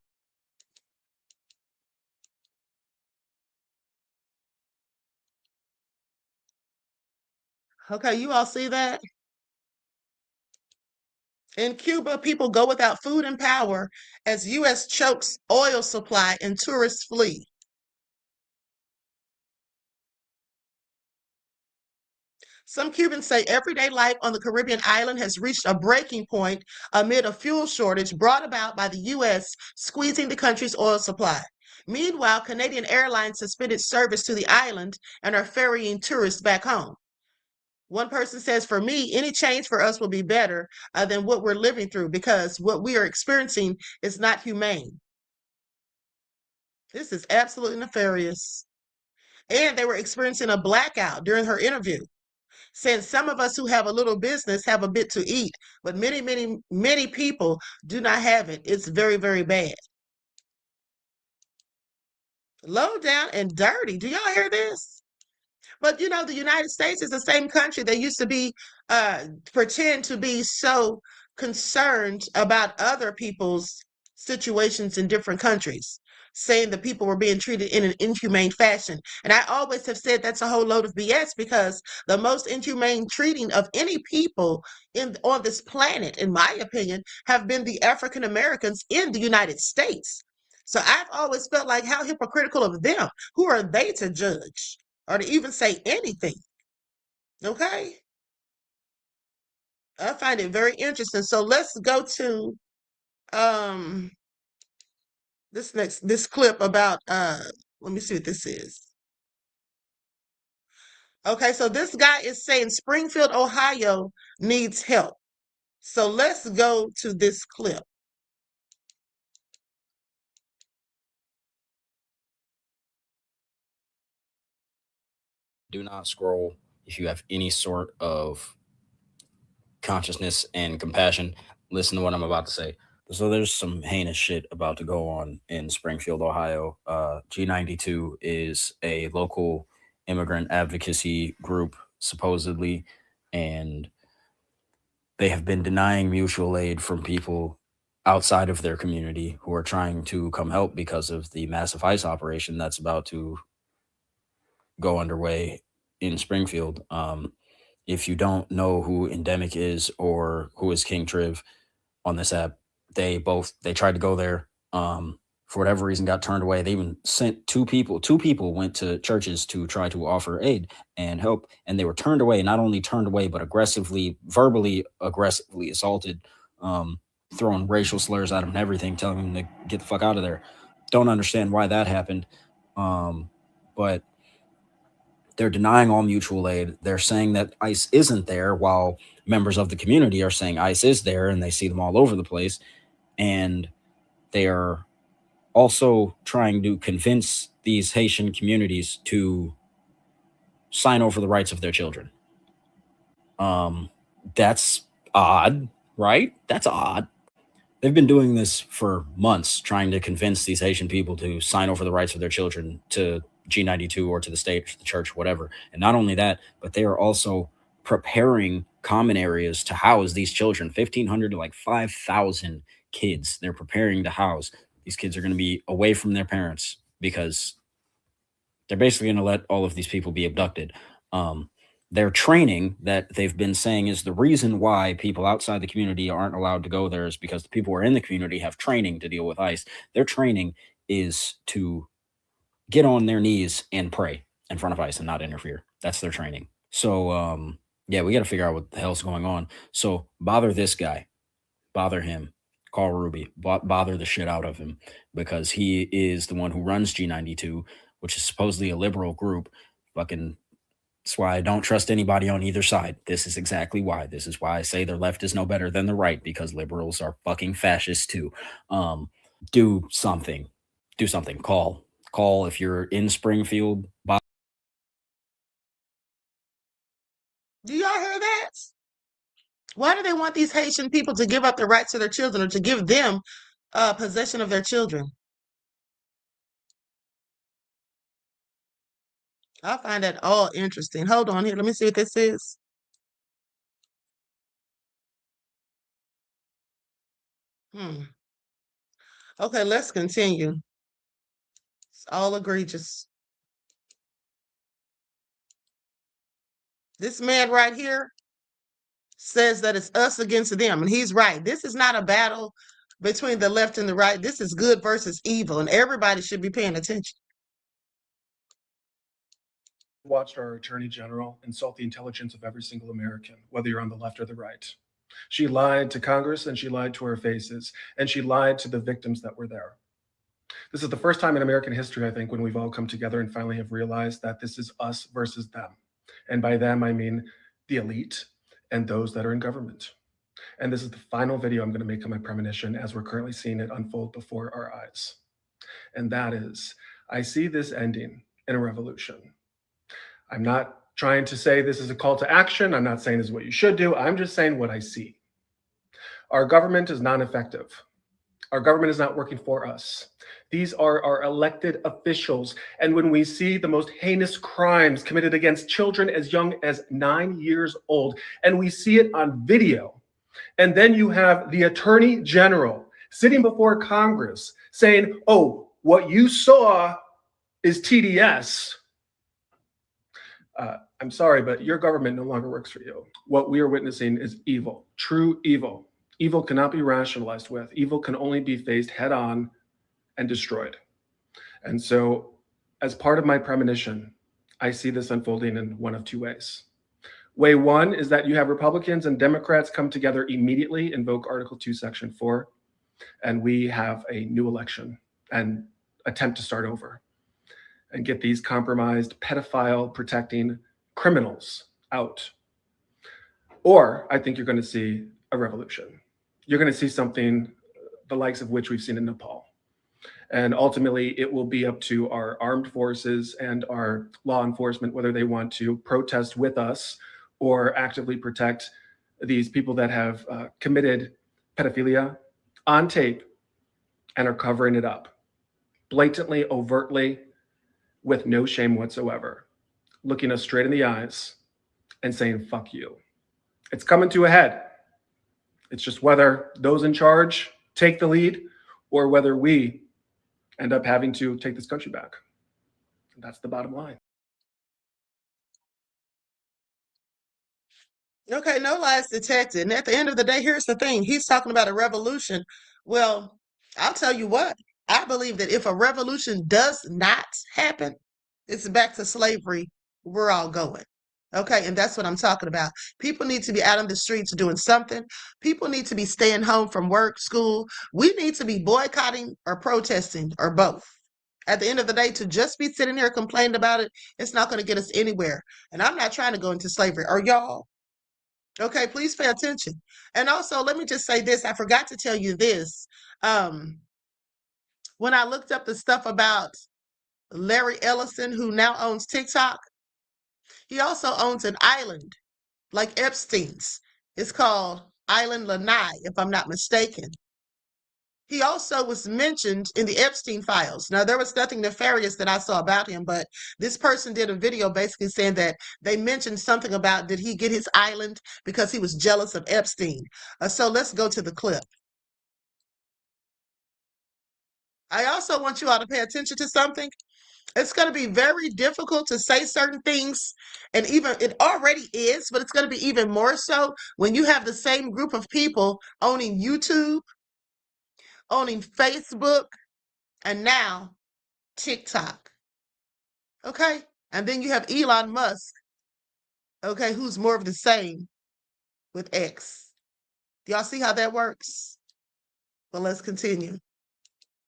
Okay, you all see that? In Cuba, people go without food and power as U.S. chokes oil supply and tourists flee. Some Cubans say everyday life on the Caribbean island has reached a breaking point amid a fuel shortage brought about by the U.S. squeezing the country's oil supply. Meanwhile, Canadian Airlines suspended service to the island and are ferrying tourists back home. One person says, for me, any change for us will be better than what we're living through, because what we are experiencing is not humane. This is absolutely nefarious. And they were experiencing a blackout during her interview, saying some of us who have a little business have a bit to eat, but many people do not have it. It's very, very bad. Low down and dirty. Do y'all hear this? But you know, the United States is the same country that used to be pretend to be so concerned about other people's situations in different countries, saying that people were being treated in an inhumane fashion. And I always have said that's a whole load of BS, because the most inhumane treating of any people on this planet, in my opinion, have been the African Americans in the United States. So I've always felt like, how hypocritical of them. Who are they to judge or to even say anything? Okay. I find it very interesting. So let's go to this clip about let me see what this is. Okay, so this guy is saying Springfield, Ohio needs help. So let's go to this clip.
Do not scroll if you have any sort of consciousness and compassion. Listen to what I'm about to say. So there's some heinous shit about to go on in Springfield, Ohio. G92 is a local immigrant advocacy group, supposedly, and they have been denying mutual aid from people outside of their community who are trying to come help because of the massive ICE operation that's about to go underway in Springfield. If you don't know who Endemic is or who is King Triv on this app, they tried to go there. For whatever reason, got turned away. They even sent two people went to churches to try to offer aid and help, and they were turned away. Not only turned away, but verbally aggressively assaulted. throwing racial slurs at him and everything, telling him to get the fuck out of there. Don't understand why that happened. But they're denying all mutual aid. They're saying that ICE isn't there, while members of the community are saying ICE is there, and they see them all over the place. And they are also trying to convince these Haitian communities to sign over the rights of their children. That's odd, right? That's odd. They've been doing this for months, trying to convince these Haitian people to sign over the rights of their children to G92 or to the state, the church, whatever. And not only that, but they are also preparing common areas to house these children, 1,500 to like 5,000 kids. They're preparing to house. These kids are going to be away from their parents because they're basically going to let all of these people be abducted. Their training that they've been saying is the reason why people outside the community aren't allowed to go there is because the people who are in the community have training to deal with ICE. Their training is to get on their knees and pray in front of ICE and not interfere. That's their training. So, yeah, we got to figure out what the hell's going on. So bother this guy, bother him, call Ruby, bother the shit out of him, because he is the one who runs G92, which is supposedly a liberal group. Fucking, that's why I don't trust anybody on either side. This is exactly why. This is why I say the left is no better than the right, because liberals are fucking fascists too. Do something. Do something. Call if you're in Springfield.
Do y'all hear that? Why do they want these Haitian people to give up the rights to their children, or to give them possession of their children? I find that all interesting. Hold on here. Let me see what this is. Okay, let's continue. It's all egregious. This man right here says that it's us against them, and he's right. This is not a battle between the left and the right. This is good versus evil, and everybody should be paying attention.
Watched our Attorney General insult the intelligence of every single American, whether you're on the left or the right. She lied to Congress, and she lied to our faces, and she lied to the victims that were there. This is the first time in American history, I think, when we've all come together and finally have realized that this is us versus them. And by them, I mean the elite and those that are in government. And this is the final video I'm going to make on my premonition, as we're currently seeing it unfold before our eyes. And that is, I see this ending in a revolution. I'm not trying to say this is a call to action. I'm not saying this is what you should do. I'm just saying what I see. Our government is not effective. Our government is not working for us. These are our elected officials. And when we see the most heinous crimes committed against children as young as 9 years old, and we see it on video, and then you have the Attorney General sitting before Congress saying, oh, what you saw is TDS. I'm sorry, but your government no longer works for you. What we are witnessing is evil, true evil. Evil cannot be rationalized with. Evil can only be faced head on and destroyed. And so, as part of my premonition, I see this unfolding in one of two ways. Way one is that you have Republicans and Democrats come together immediately, invoke Article 2, Section 4, and we have a new election and attempt to start over and get these compromised, pedophile protecting criminals out. Or I think you're going to see a revolution. You're going to see something the likes of which we've seen in Nepal. And ultimately, it will be up to our armed forces and our law enforcement, whether they want to protest with us or actively protect these people that have committed pedophilia on tape and are covering it up blatantly, overtly, with no shame whatsoever, looking us straight in the eyes and saying, fuck you. It's coming to a head. It's just whether those in charge take the lead or whether we end up having to take this country back. And that's the bottom line.
Okay, no lies detected. And at the end of the day, here's the thing. He's talking about a revolution. Well, I'll tell you what. I believe that if a revolution does not happen, it's back to slavery we're all going. Okay, and that's what I'm talking about. People need to be out on the streets doing something. People need to be staying home from work, school. We need to be boycotting or protesting or both. At the end of the day, to just be sitting here complaining about it, it's not going to get us anywhere. And I'm not trying to go into slavery. Are y'all? Okay, please pay attention. And also, let me just say this. I forgot to tell you this. When I looked up the stuff about Larry Ellison, who now owns TikTok, he also owns an island like Epstein's. It's called Island Lanai, if I'm not mistaken. He also was mentioned in the Epstein files. Now, there was nothing nefarious that I saw about him, but this person did a video basically saying that they mentioned something about did he get his island because he was jealous of Epstein. So let's go to the clip. I also want you all to pay attention to something. It's going to be very difficult to say certain things, and even it already is, but it's going to be even more so when you have the same group of people owning YouTube, owning Facebook, and now TikTok. Okay? And then you have Elon Musk, okay, who's more of the same with X. Do y'all see how that works? Well, let's continue.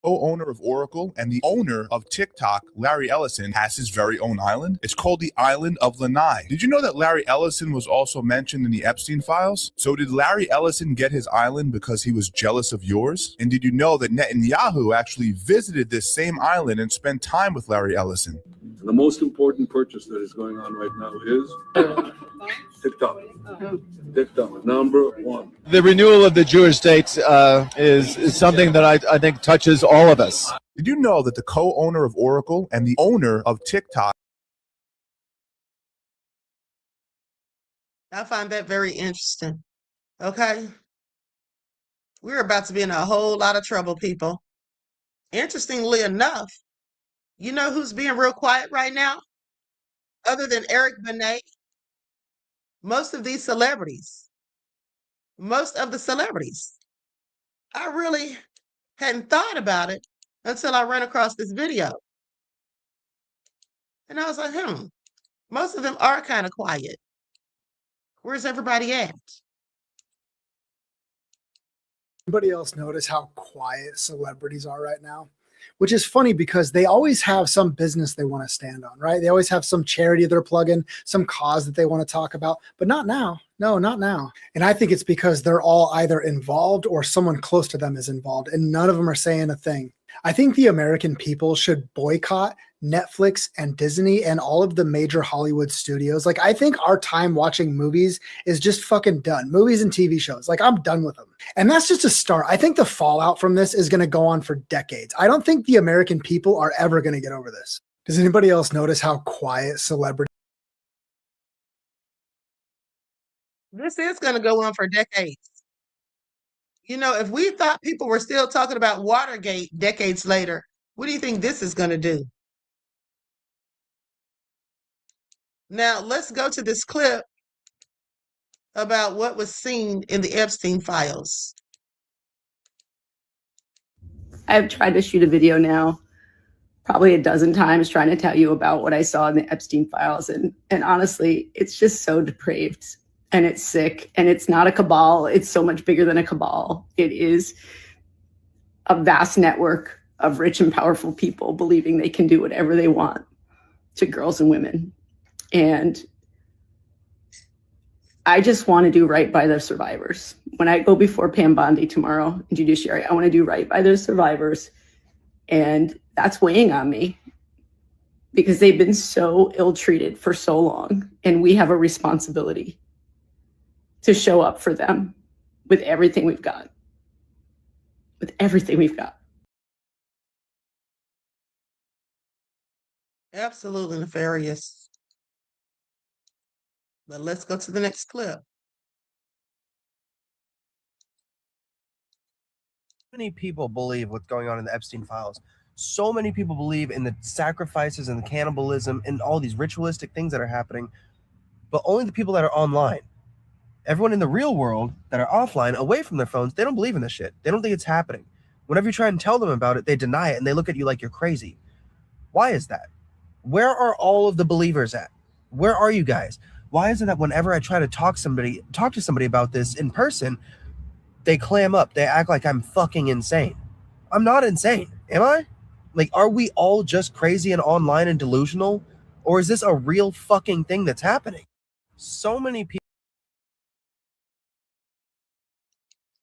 Co-owner of Oracle and the owner of TikTok, Larry Ellison, has his very own island. It's called the Island of Lanai. Did you know that Larry Ellison was also mentioned in the Epstein files? So did Larry Ellison get his island because he was jealous of yours? And did you know that Netanyahu actually visited this same island and spent time with Larry Ellison?
And the most important purchase that is going on right now is TikTok. TikTok, number one.
The renewal of the Jewish state is something that I think touches all of us.
Did you know that the co-owner of Oracle and the owner of TikTok?
I find that very interesting. Okay? We're about to be in a whole lot of trouble, people. Interestingly enough, you know who's being real quiet right now? Other than Eric Benet, most of the celebrities. I really hadn't thought about it until I ran across this video. And I was like, most of them are kind of quiet. Where's everybody at?
Anybody else notice how quiet celebrities are right now? Which is funny because they always have some business they want to stand on, right? They always have some charity they're plugging, some cause that they want to talk about, but not now. No, not now. And I think it's because they're all either involved or someone close to them is involved, and none of them are saying a thing. I think the American people should boycott Netflix and Disney and all of the major Hollywood studios. Like, I think our time watching movies is just fucking done. Movies and TV shows. Like, I'm done with them. And that's just a start. I think the fallout from this is going to go on for decades. I don't think the American people are ever going to get over this. Does anybody else notice how quiet celebrity?
This is going to go on for decades. You know, if we thought people were still talking about Watergate decades later, what do you think this is going to do? Now, let's go to this clip about what was seen in the Epstein files.
I've tried to shoot a video now probably a dozen times trying to tell you about what I saw in the Epstein files. And honestly, it's just so depraved and it's sick and it's not a cabal. It's so much bigger than a cabal. It is a vast network of rich and powerful people believing they can do whatever they want to girls and women. And I just want to do right by the survivors. When I go before Pam Bondi tomorrow in judiciary, I want to do right by those survivors. And that's weighing on me because they've been so ill-treated for so long. And we have a responsibility to show up for them with everything we've got. With everything we've got.
Absolutely nefarious. But let's go to the next clip.
Many people believe what's going on in the Epstein files. So many people believe in the sacrifices and the cannibalism and all these ritualistic things that are happening, but only the people that are online. Everyone in the real world that are offline, away from their phones, they don't believe in this shit. They don't think it's happening. Whenever you try and tell them about it, they deny it and they look at you like you're crazy. Why is that? Where are all of the believers at? Where are you guys? Why is it that whenever I try to talk to somebody about this in person, they clam up, they act like I'm fucking insane? I'm not insane, am I? Like, are we all just crazy and online and delusional? Or is this a real fucking thing that's happening? So many people.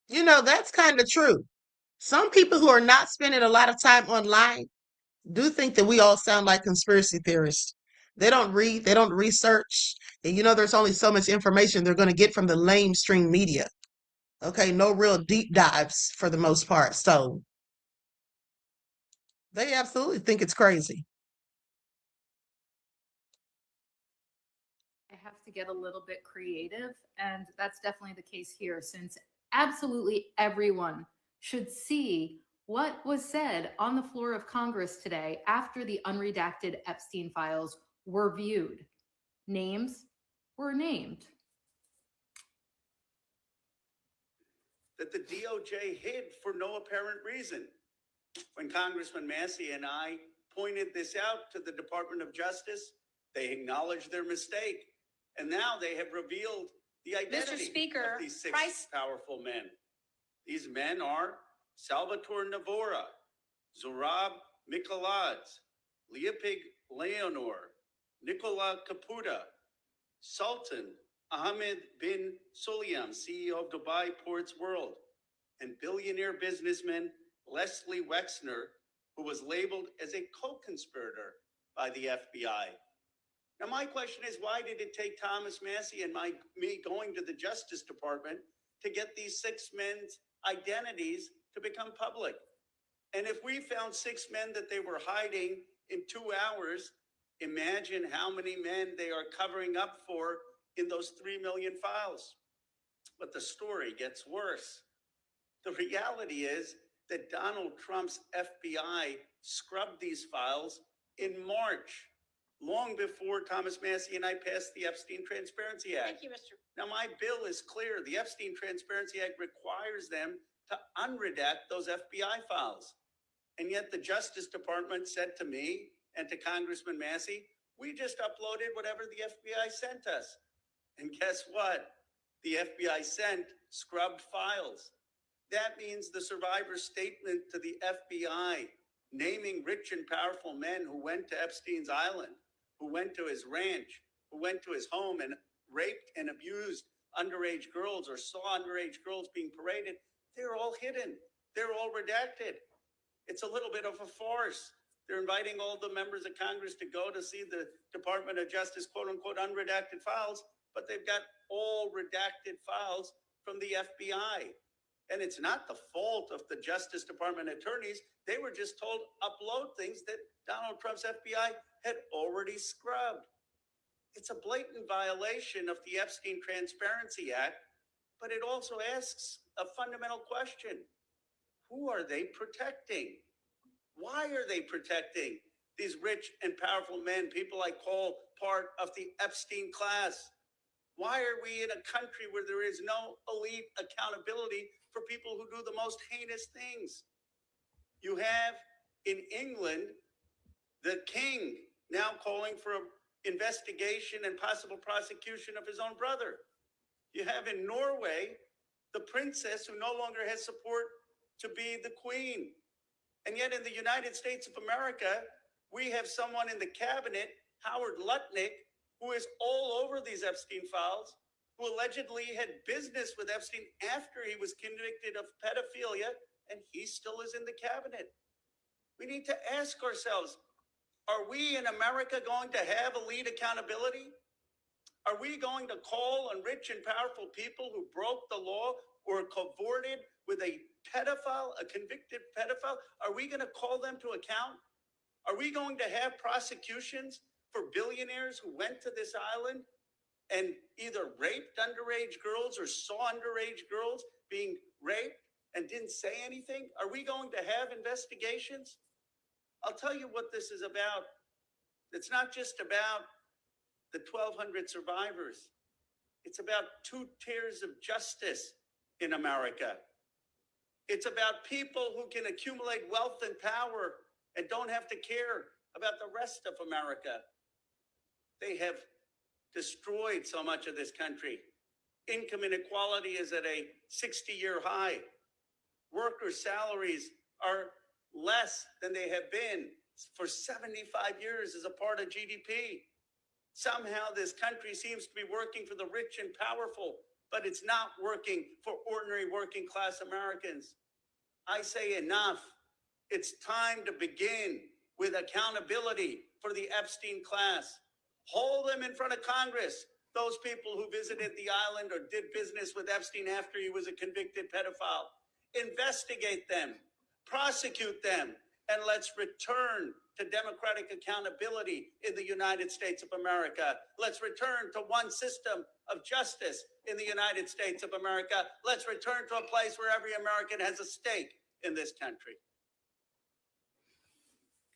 You know, that's kind of true. Some people who are not spending a lot of time online do think that we all sound like conspiracy theorists. They don't read, they don't research. And you know, there's only so much information they're going to get from the lamestream media. Okay, no real deep dives for the most part. So they absolutely think it's crazy.
I have to get a little bit creative, and that's definitely the case here, since absolutely everyone should see what was said on the floor of Congress today after the unredacted Epstein files were viewed. Names were named.
That the DOJ hid for no apparent reason. When Congressman Massey and I pointed this out to the Department of Justice, they acknowledged their mistake. And now they have revealed the identity of these six powerful men. These men are Salvatore Navora, Zorab Mikoladze, Leopig Leonor, Nicola Caputa, Sultan Ahmed bin Sulayem, CEO of Dubai Ports World, and billionaire businessman Leslie Wexner, who was labeled as a co-conspirator by the FBI. Now, my question is, why did it take Thomas Massey and me going to the Justice Department to get these six men's identities to become public? And if we found six men that they were hiding in 2 hours, imagine how many men they are covering up for in those 3 million files. But the story gets worse. The reality is that Donald Trump's FBI scrubbed these files in March, long before Thomas Massey and I passed the Epstein Transparency Act.
Thank you, Mr.
Now, my bill is clear. The Epstein Transparency Act requires them to unredact those FBI files. And yet the Justice Department said to me and to Congressman Massey, we just uploaded whatever the FBI sent us. And guess what? The FBI sent scrubbed files. That means the survivor's statement to the FBI, naming rich and powerful men who went to Epstein's island, who went to his ranch, who went to his home and raped and abused underage girls or saw underage girls being paraded, they're all hidden. They're all redacted. It's a little bit of a farce. They're inviting all the members of Congress to go to see the Department of Justice, quote unquote, unredacted files, but they've got all redacted files from the FBI. And it's not the fault of the Justice Department attorneys. They were just told upload things that Donald Trump's FBI had already scrubbed. It's a blatant violation of the Epstein Transparency Act, but it also asks a fundamental question. Who are they protecting? Why are they protecting these rich and powerful men, people I call part of the Epstein class? Why are we in a country where there is no elite accountability for people who do the most heinous things? You have in England the king now calling for an investigation and possible prosecution of his own brother. You have in Norway the princess who no longer has support to be the queen. And yet in the United States of America, we have someone in the cabinet, Howard Lutnick, who is all over these Epstein files, who allegedly had business with Epstein after he was convicted of pedophilia, and he still is in the cabinet. We need to ask ourselves, are we in America going to have elite accountability? Are we going to call on rich and powerful people who broke the law or cavorted with a pedophile, a convicted pedophile? Are we going to call them to account? Are we going to have prosecutions for billionaires who went to this island and either raped underage girls or saw underage girls being raped and didn't say anything? Are we going to have investigations? I'll tell you what this is about. It's not just about the 1,200 survivors. It's about 2 tiers of justice in America. It's about people who can accumulate wealth and power and don't have to care about the rest of America. They have destroyed so much of this country. Income inequality is at a 60-year high. Workers' salaries are less than they have been for 75 years as a part of GDP. Somehow this country seems to be working for the rich and powerful, but it's not working for ordinary working class Americans. I say enough. It's time to begin with accountability for the Epstein class. Hold them in front of Congress, those people who visited the island or did business with Epstein after he was a convicted pedophile. Investigate them, prosecute them, and let's return to democratic accountability in the United States of America. Let's return to one system of justice in the United States of America. Let's return to a place where every American has a stake in this country.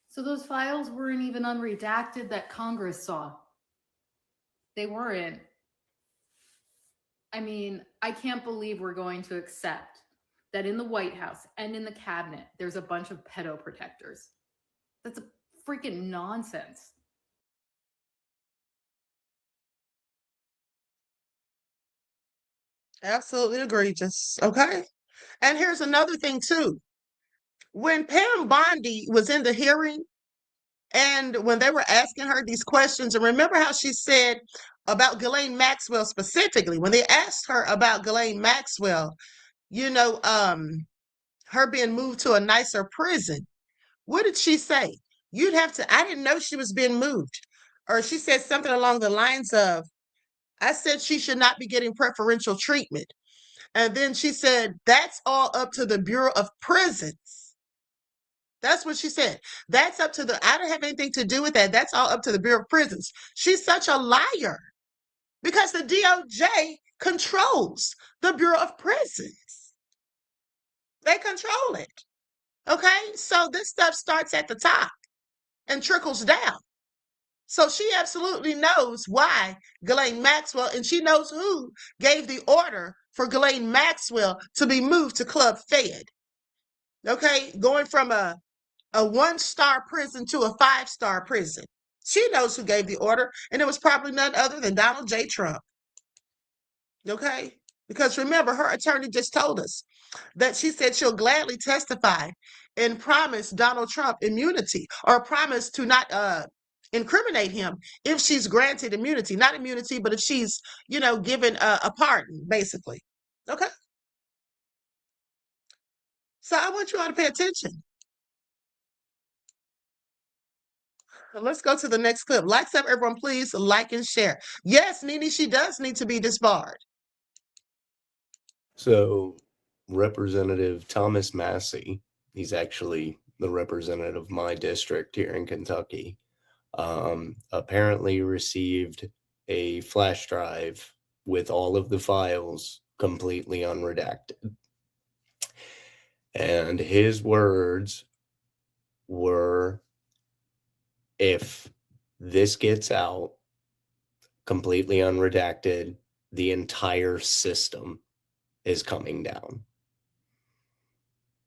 So those files weren't even unredacted that Congress saw. They weren't. I mean, I can't believe we're going to accept that in the White House and in the cabinet, there's a bunch of pedo protectors. That's a freaking nonsense.
Absolutely egregious. Okay. And here's another thing too. When Pam Bondi was in the hearing and when they were asking her these questions, and remember how she said about Ghislaine Maxwell specifically, when they asked her about Ghislaine Maxwell, you know, her being moved to a nicer prison, what did she say? You'd have to, I didn't know she was being moved. Or she said something along the lines of, I said she should not be getting preferential treatment. And then she said, that's all up to the Bureau of Prisons. That's what she said. That's up to I don't have anything to do with that. That's all up to the Bureau of Prisons. She's such a liar because the DOJ controls the Bureau of Prisons. They control it. Okay, so this stuff starts at the top and trickles down. So she absolutely knows why Ghislaine Maxwell, and she knows who gave the order for Ghislaine Maxwell to be moved to Club Fed. Okay, going from a 1-star prison to a 5-star prison. She knows who gave the order, and it was probably none other than Donald J. Trump. Okay, because remember, her attorney just told us that she said she'll gladly testify and promise Donald Trump immunity, or promise to not incriminate him if she's granted immunity. Not immunity, but if she's, you know, given a pardon, basically. Okay? So I want you all to pay attention. Let's go to the next clip. Lights up, everyone, please like and share. Yes, Nene, she does need to be disbarred.
So Representative Thomas Massey, he's actually the representative of my district here in Kentucky, apparently received a flash drive with all of the files completely unredacted. And his words were, if this gets out completely unredacted, the entire system is coming down.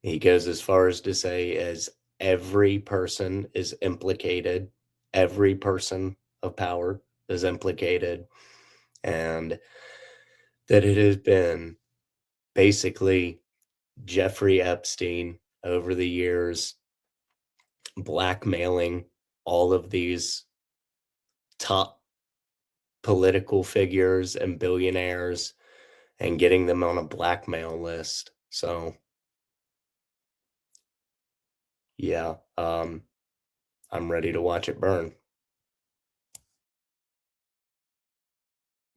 He goes as far as to say, as every person is implicated, every person of power is implicated, and that it has been basically Jeffrey Epstein over the years blackmailing all of these top political figures and billionaires and getting them on a blackmail list. So yeah, I'm ready to watch it burn.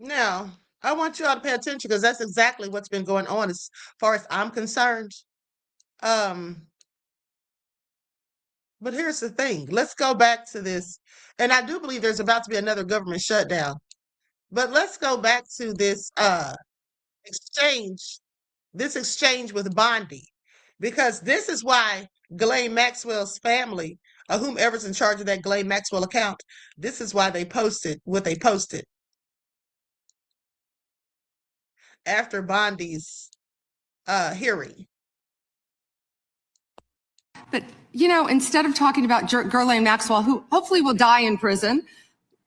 Now, I want you all to pay attention because that's exactly what's been going on as far as I'm concerned. But here's the thing. Let's go back to this. And I do believe there's about to be another government shutdown. But let's go back to this exchange with Bondi. Because this is why Ghislaine Maxwell's family, whomever's in charge of that Ghislaine Maxwell account, this is why they posted what they posted after Bondi's hearing.
But, you know, instead of talking about Ghislaine Maxwell, who hopefully will die in prison,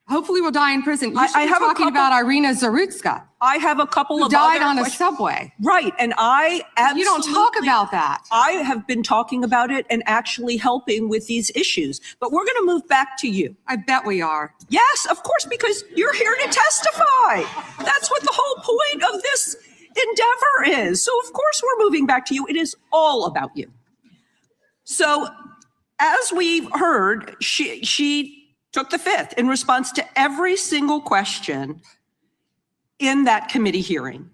Hopefully will die in prison. You
I
should be
have a
talking
couple-
about Irina Zarutska,
I have a couple
who
of
died
other
on a
questions.
subway.
Right, and I absolutely...
You don't talk about that.
I have been talking about it and actually helping with these issues. But we're going to move back to you.
I bet we are.
Yes, of course, because you're here to testify. That's what the whole point of this endeavor is. So, of course, we're moving back to you. It is all about you. So, as we've heard, she took the fifth in response to every single question in that committee hearing.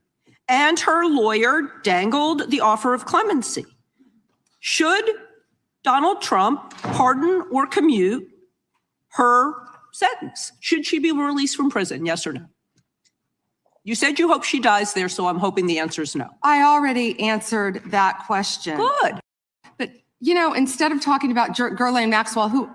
And her lawyer dangled the offer of clemency. Should Donald Trump pardon or commute her sentence? Should she be released from prison? Yes or no? You said you hope she dies there, so I'm hoping the answer is no.
I already answered that question.
Good.
But, you know, instead of talking about Ghislaine Maxwell, who...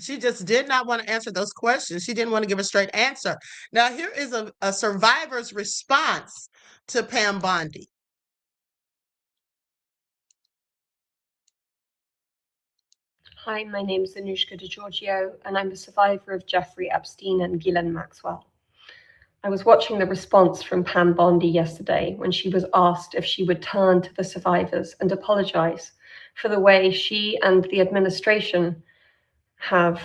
She just did not want to answer those questions. She didn't want to give a straight answer. Now, here is a survivor's response to Pam Bondi.
Hi, my name is Anushka DiGiorgio, and I'm a survivor of Jeffrey Epstein and Ghislaine Maxwell. I was watching the response from Pam Bondi yesterday when she was asked if she would turn to the survivors and apologize for the way she and the administration have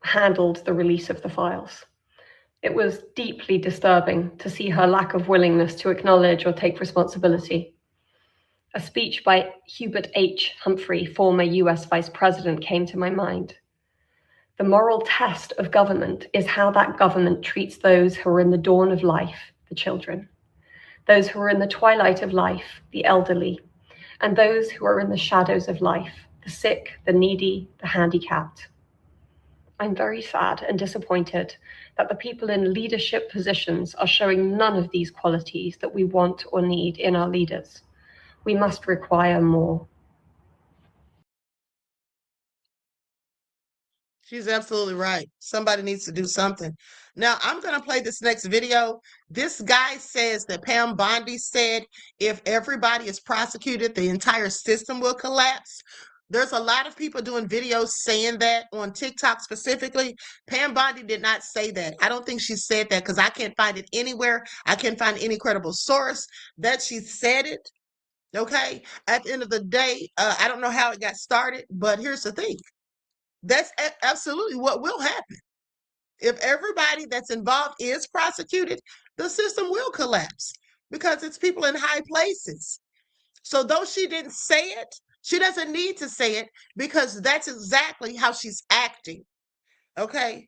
handled the release of the files. It was deeply disturbing to see her lack of willingness to acknowledge or take responsibility. A speech by Hubert H. Humphrey, former US Vice President, came to my mind. The moral test of government is how that government treats those who are in the dawn of life, the children, those who are in the twilight of life, the elderly, and those who are in the shadows of life, the sick, the needy, the handicapped. I'm very sad and disappointed that the people in leadership positions are showing none of these qualities that we want or need in our leaders. We must require more.
She's absolutely right. Somebody needs to do something. Now, I'm going to play this next video. This guy says that Pam Bondi said if everybody is prosecuted, the entire system will collapse. There's a lot of people doing videos saying that on TikTok specifically. Pam Bondi did not say that. I don't think she said that because I can't find it anywhere. I can't find any credible source that she said it. Okay? At the end of the day, I don't know how it got started, but here's the thing. That's absolutely what will happen. If everybody that's involved is prosecuted, the system will collapse because it's people in high places. So though she didn't say it, she doesn't need to say it because that's exactly how she's acting. Okay.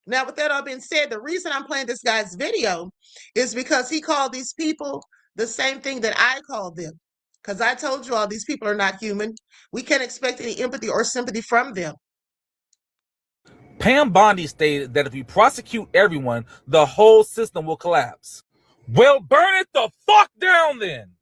Now, with that all being said, the reason I'm playing this guy's video is because he called these people the same thing that I called them. Because I told you all these people are not human. We can't expect any empathy or sympathy from them.
Pam Bondi stated that if we prosecute everyone, the whole system will collapse. Well, burn it the fuck down then.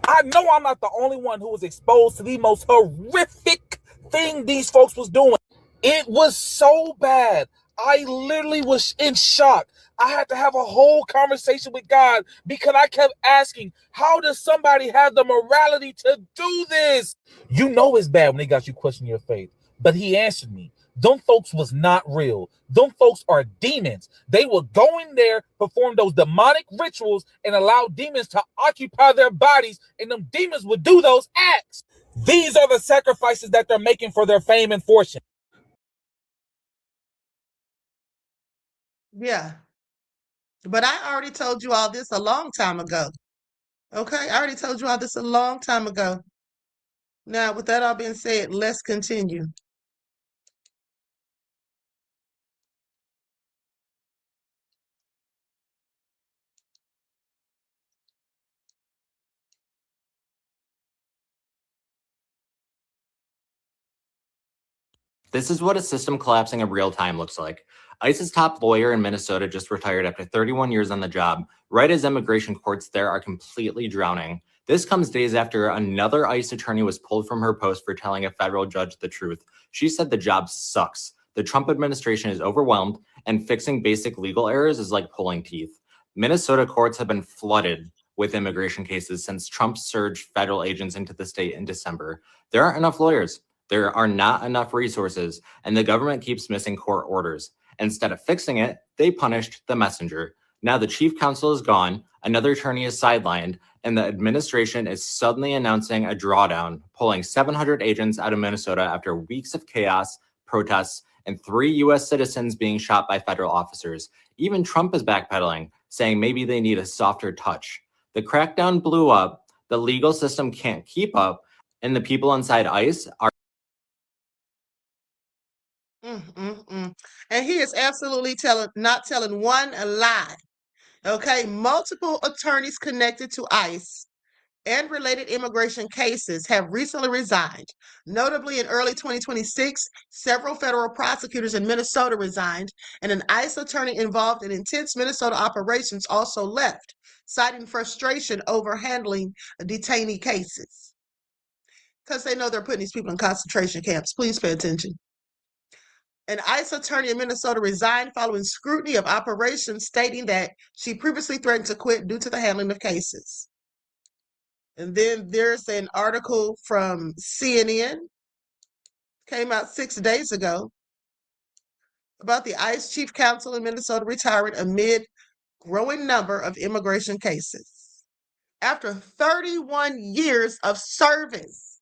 I know I'm not the only one who was exposed to the most horrific thing these folks was doing. It was so bad. I literally was in shock. I had to have a whole conversation with God because I kept asking, how does somebody have the morality to do this? You know it's bad when they got you questioning your faith. But he answered me. Them folks was not real. Them folks are demons. They will go in there, perform those demonic rituals, and allow demons to occupy their bodies, and them demons would do those acts. These are the sacrifices that they're making for their fame and fortune.
Yeah. But I already told you all this a long time ago. Okay? I already told you all this a long time ago. Now, with that all being said, let's continue.
This is what a system collapsing in real time looks like. ICE's top lawyer in Minnesota just retired after 31 years on the job, right as immigration courts there are completely drowning. This comes days after another ICE attorney was pulled from her post for telling a federal judge the truth. She said the job sucks. The Trump administration is overwhelmed, and fixing basic legal errors is like pulling teeth. Minnesota courts have been flooded with immigration cases since Trump surged federal agents into the state in December. There aren't enough lawyers. There are not enough resources, and the government keeps missing court orders. Instead of fixing it, they punished the messenger. Now the chief counsel is gone, another attorney is sidelined, and the administration is suddenly announcing a drawdown, pulling 700 agents out of Minnesota after weeks of chaos, protests, and 3 U.S. citizens being shot by federal officers. Even Trump is backpedaling, saying maybe they need a softer touch. The crackdown blew up, the legal system can't keep up, and the people inside ICE are
And he is absolutely not telling one lie. Okay, multiple attorneys connected to ICE and related immigration cases have recently resigned. Notably, in early 2026, several federal prosecutors in Minnesota resigned, and an ICE attorney involved in intense Minnesota operations also left, citing frustration over handling detainee cases. Because they know they're putting these people in concentration camps. Please pay attention. An ICE attorney in Minnesota resigned following scrutiny of operations, stating that she previously threatened to quit due to the handling of cases. And then there's an article from CNN, came out 6 days ago, about the ICE chief counsel in Minnesota retiring amid growing number of immigration cases. After 31 years of service.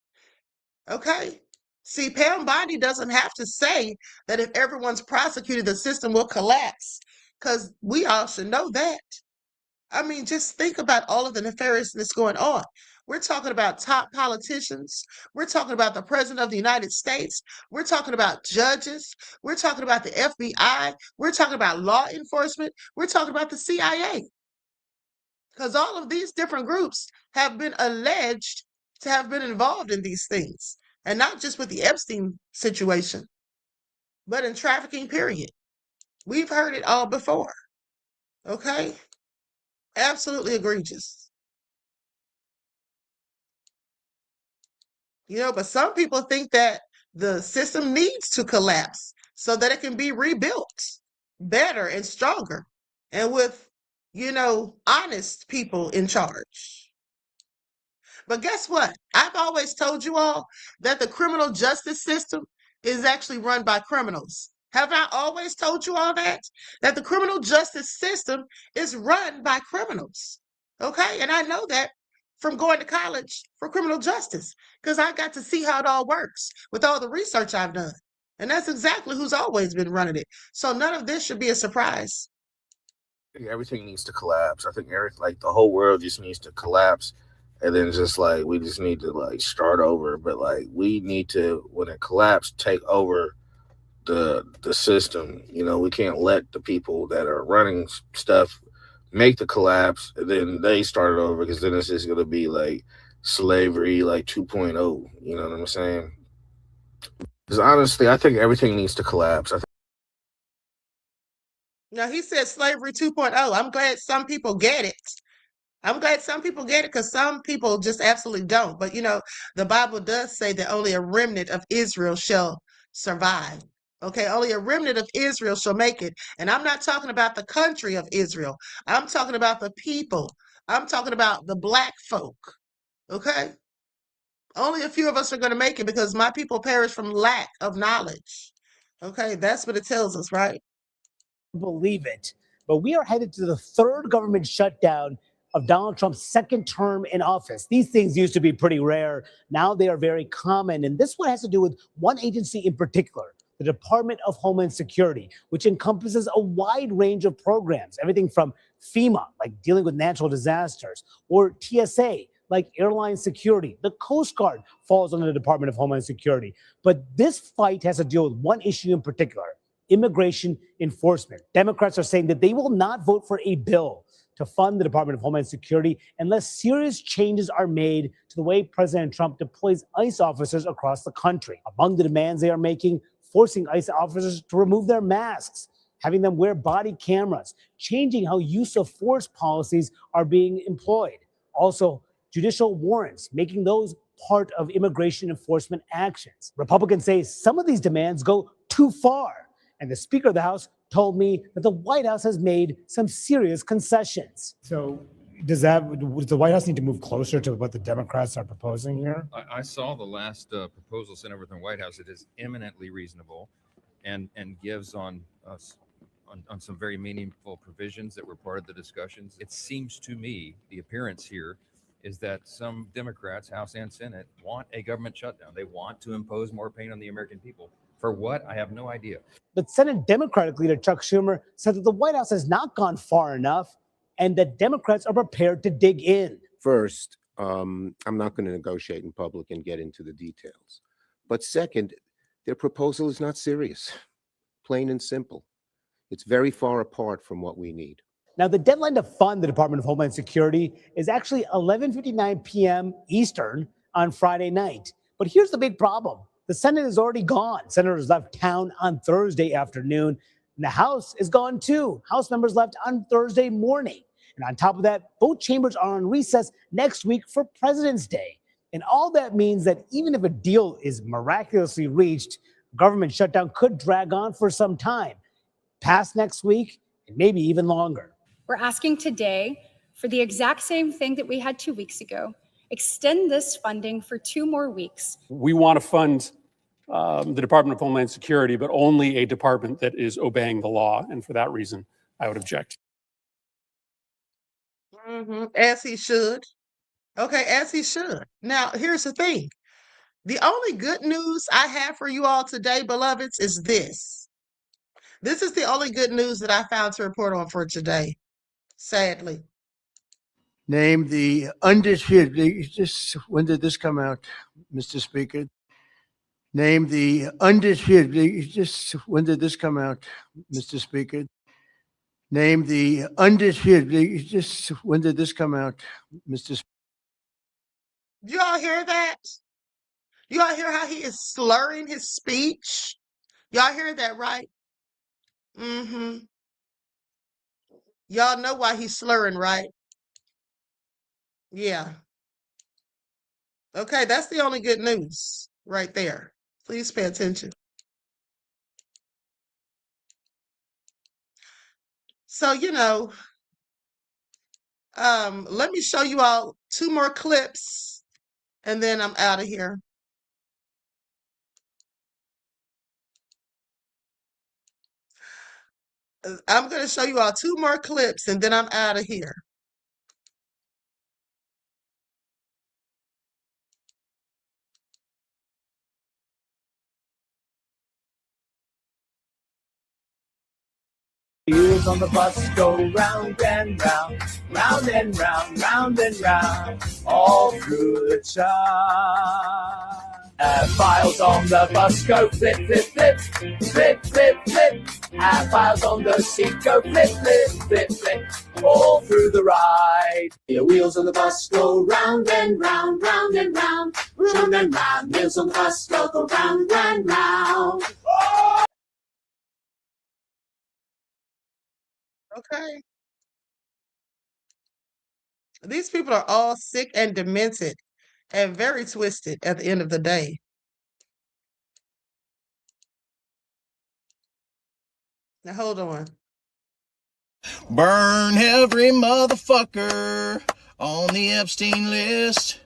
Okay? See, Pam Bondi doesn't have to say that if everyone's prosecuted, the system will collapse, because we all should know that. I mean, just think about all of the nefariousness going on. We're talking about top politicians. We're talking about the president of the United States. We're talking about judges. We're talking about the FBI. We're talking about law enforcement. We're talking about the CIA. Because all of these different groups have been alleged to have been involved in these things. And not just with the Epstein situation, but in trafficking, period. We've heard it all before. Okay? Absolutely egregious. You know, but some people think that the system needs to collapse so that it can be rebuilt better and stronger and with, you know, honest people in charge. But guess what? I've always told you all that the criminal justice system is actually run by criminals. Have I always told you all that? That the criminal justice system is run by criminals. Okay? And I know that from going to college for criminal justice, because I got to see how it all works with all the research I've done. And that's exactly who's always been running it. So none of this should be a surprise.
I think everything needs to collapse. I think the whole world just needs to collapse. And then just we just need to start over. But we need to, when it collapsed, take over the system. You know, we can't let the people that are running stuff make the collapse and then they start it over, because then it's just going to be slavery 2.0. You know what I'm saying? Because honestly, I think everything needs to collapse.
Now, he said slavery 2.0. I'm glad some people get it. I'm glad some people get it, because some people just absolutely don't. But, you know, the Bible does say that only a remnant of Israel shall survive. Okay, only a remnant of Israel shall make it. And I'm not talking about the country of Israel. I'm talking about the people. I'm talking about the black folk. Okay? Only a few of us are going to make it, because my people perish from lack of knowledge. Okay, that's what it tells us, right?
Believe it. But we are headed to the third government shutdown of Donald Trump's second term in office. These things used to be pretty rare. Now they are very common. And this one has to do with one agency in particular, the Department of Homeland Security, which encompasses a wide range of programs, everything from FEMA, like dealing with natural disasters, or TSA, like airline security. The Coast Guard falls under the Department of Homeland Security. But this fight has to deal with one issue in particular: immigration enforcement. Democrats are saying that they will not vote for a bill to fund the Department of Homeland Security unless serious changes are made to the way President Trump deploys ICE officers across the country. Among the demands they are making: forcing ICE officers to remove their masks, having them wear body cameras, changing how use of force policies are being employed. Also, judicial warrants, making those part of immigration enforcement actions. Republicans say some of these demands go too far. And the Speaker of the House told me that the White House has made some serious concessions.
So
does the White House need to move closer to what the Democrats are proposing here?
I saw the last proposal sent over from the White House. It is eminently reasonable and gives on some very meaningful provisions that were part of the discussions. It seems to me the appearance here is that some Democrats, House and Senate, want a government shutdown. They want to impose more pain on the American people. For what? I have no idea.
But Senate Democratic leader Chuck Schumer said that the White House has not gone far enough and that Democrats are prepared to dig in.
First, I'm not going to negotiate in public and get into the details. But second, their proposal is not serious, plain and simple. It's very far apart from what we need.
Now, the deadline to fund the Department of Homeland Security is actually 11:59 p.m. Eastern on Friday night. But here's the big problem. The Senate is already gone. Senators left town on Thursday afternoon. And the House is gone too. House members left on Thursday morning. And on top of that, both chambers are on recess next week for President's Day. And all that means that even if a deal is miraculously reached, government shutdown could drag on for some time, past next week, and maybe even longer.
We're asking today for the exact same thing that we had 2 weeks ago. Extend this funding for 2 more weeks.
We want to fund the Department of Homeland Security, but only a department that is obeying the law. And for that reason, I would object.
As he should. Okay, as he should. Now, here's the thing. The only good news I have for you all today, beloveds, is this. This is the only good news that I found to report on for today, sadly.
Name the undisputed, when did this come out, Mr. Speaker? Name the undisputed, when did this come out, Mr. Speaker? Name the undisputed, when did this come out, Mr. Speaker?
You all hear that? You all hear how he is slurring his speech? Y'all hear that, right? Y'all know why he's slurring, right? Yeah. Okay, that's the only good news right there. Please pay attention. So, let me show you all 2 more clips and then I'm out of here. I'm going to show you all 2 more clips and then I'm out of here.
Wheels on the bus go round and round, round and round, round and round, all through the town. Files on the bus go flip, flip, flip, flip, flip, flip. Files on the seat go flip, flip, flip, flip, all through the ride. The wheels on the bus go round and round, round and round, round and round. Wheels on the bus go round and round.
Okay. These people are all sick and demented and very twisted at the end of the day. Now hold on.
Burn every motherfucker on the Epstein list.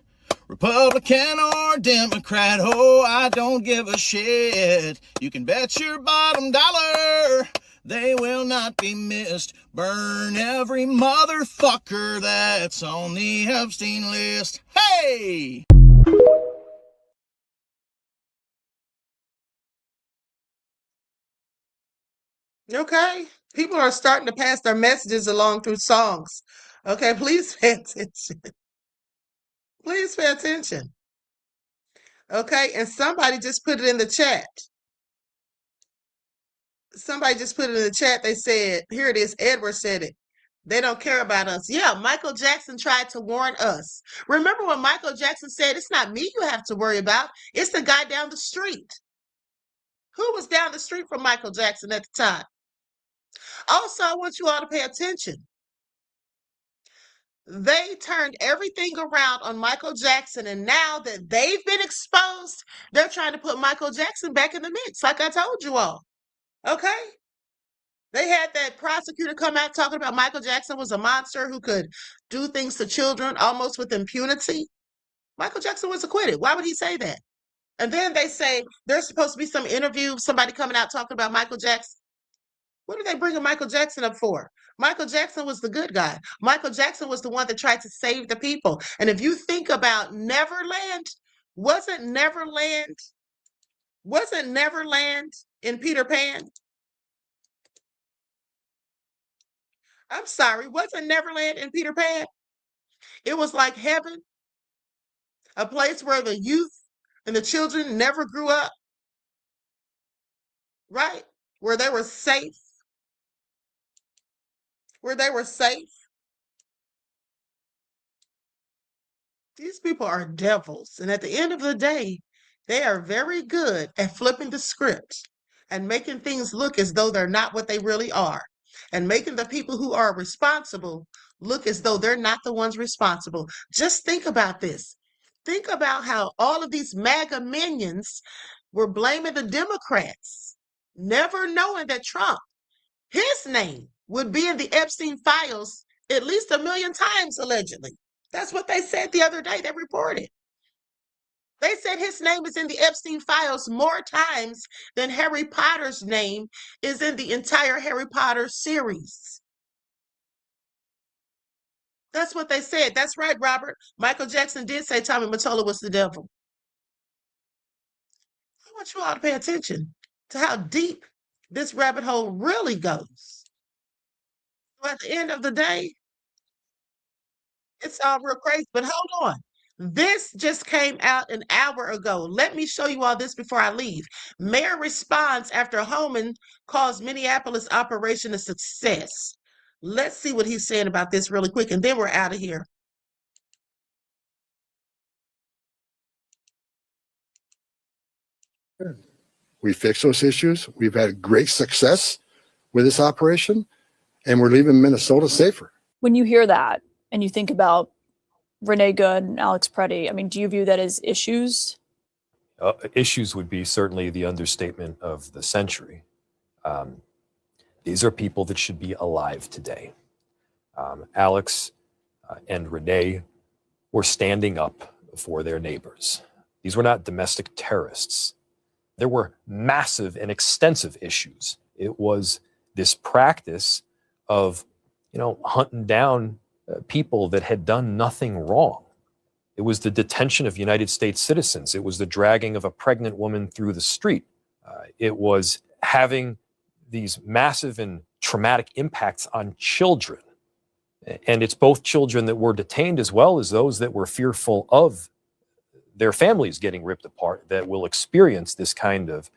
Republican or Democrat, oh, I don't give a shit. You can bet your bottom dollar they will not be missed. Burn every motherfucker that's on the Epstein list. Hey!
Okay. People are starting to pass their messages along through songs. Okay, please pay attention. Please pay attention. Okay, and somebody just put it in the chat. Somebody just put it in the chat. They said, here it is. Edward said it. They don't care about us. Yeah, Michael Jackson tried to warn us. Remember when Michael Jackson said, it's not me you have to worry about. It's the guy down the street. Who was down the street from Michael Jackson at the time? Also, I want you all to pay attention. They turned everything around on Michael Jackson, and now that they've been exposed, they're trying to put Michael Jackson back in the mix, like I told you all. Okay? They had that prosecutor come out talking about Michael Jackson was a monster who could do things to children almost with impunity. Michael Jackson was acquitted. Why would he say that? And then they say there's supposed to be some interview, somebody coming out talking about Michael Jackson. What are they bringing Michael Jackson up for? Michael Jackson was the good guy. Michael Jackson was the one that tried to save the people. And if you think about Neverland, wasn't Neverland in Peter Pan? I'm sorry, wasn't Neverland in Peter Pan? It was like heaven, a place where the youth and the children never grew up, right? Where they were safe. Where they were safe. These people are devils. And at the end of the day, they are very good at flipping the script and making things look as though they're not what they really are, and making the people who are responsible look as though they're not the ones responsible. Just think about this. Think about how all of these MAGA minions were blaming the Democrats, never knowing that Trump, his name, would be in the Epstein files at least 1 million times, allegedly. That's what they said the other day. They reported. They said his name is in the Epstein files more times than Harry Potter's name is in the entire Harry Potter series. That's what they said. That's right, Robert. Michael Jackson did say Tommy Mottola was the devil. I want you all to pay attention to how deep this rabbit hole really goes. So at the end of the day, it's all real crazy. But hold on. This just came out an hour ago. Let me show you all this before I leave. Mayor responds after Holman calls Minneapolis operation a success. Let's see what he's saying about this really quick, and then we're out of here.
We fixed those issues. We've had great success with this operation, and we're leaving Minnesota safer.
When you hear that and you think about Renee Good and Alex Preddy, I mean, do you view that as issues?
Issues would be certainly the understatement of the century. These are people that should be alive today. Alex and Renee were standing up for their neighbors. These were not domestic terrorists. There were massive and extensive issues. It was this practice of, hunting down people that had done nothing wrong. It was the detention of United States citizens. It was the dragging of a pregnant woman through the street. It was having these massive and traumatic impacts on children. And it's both children that were detained as well as those that were fearful of their families getting ripped apart that will experience this kind of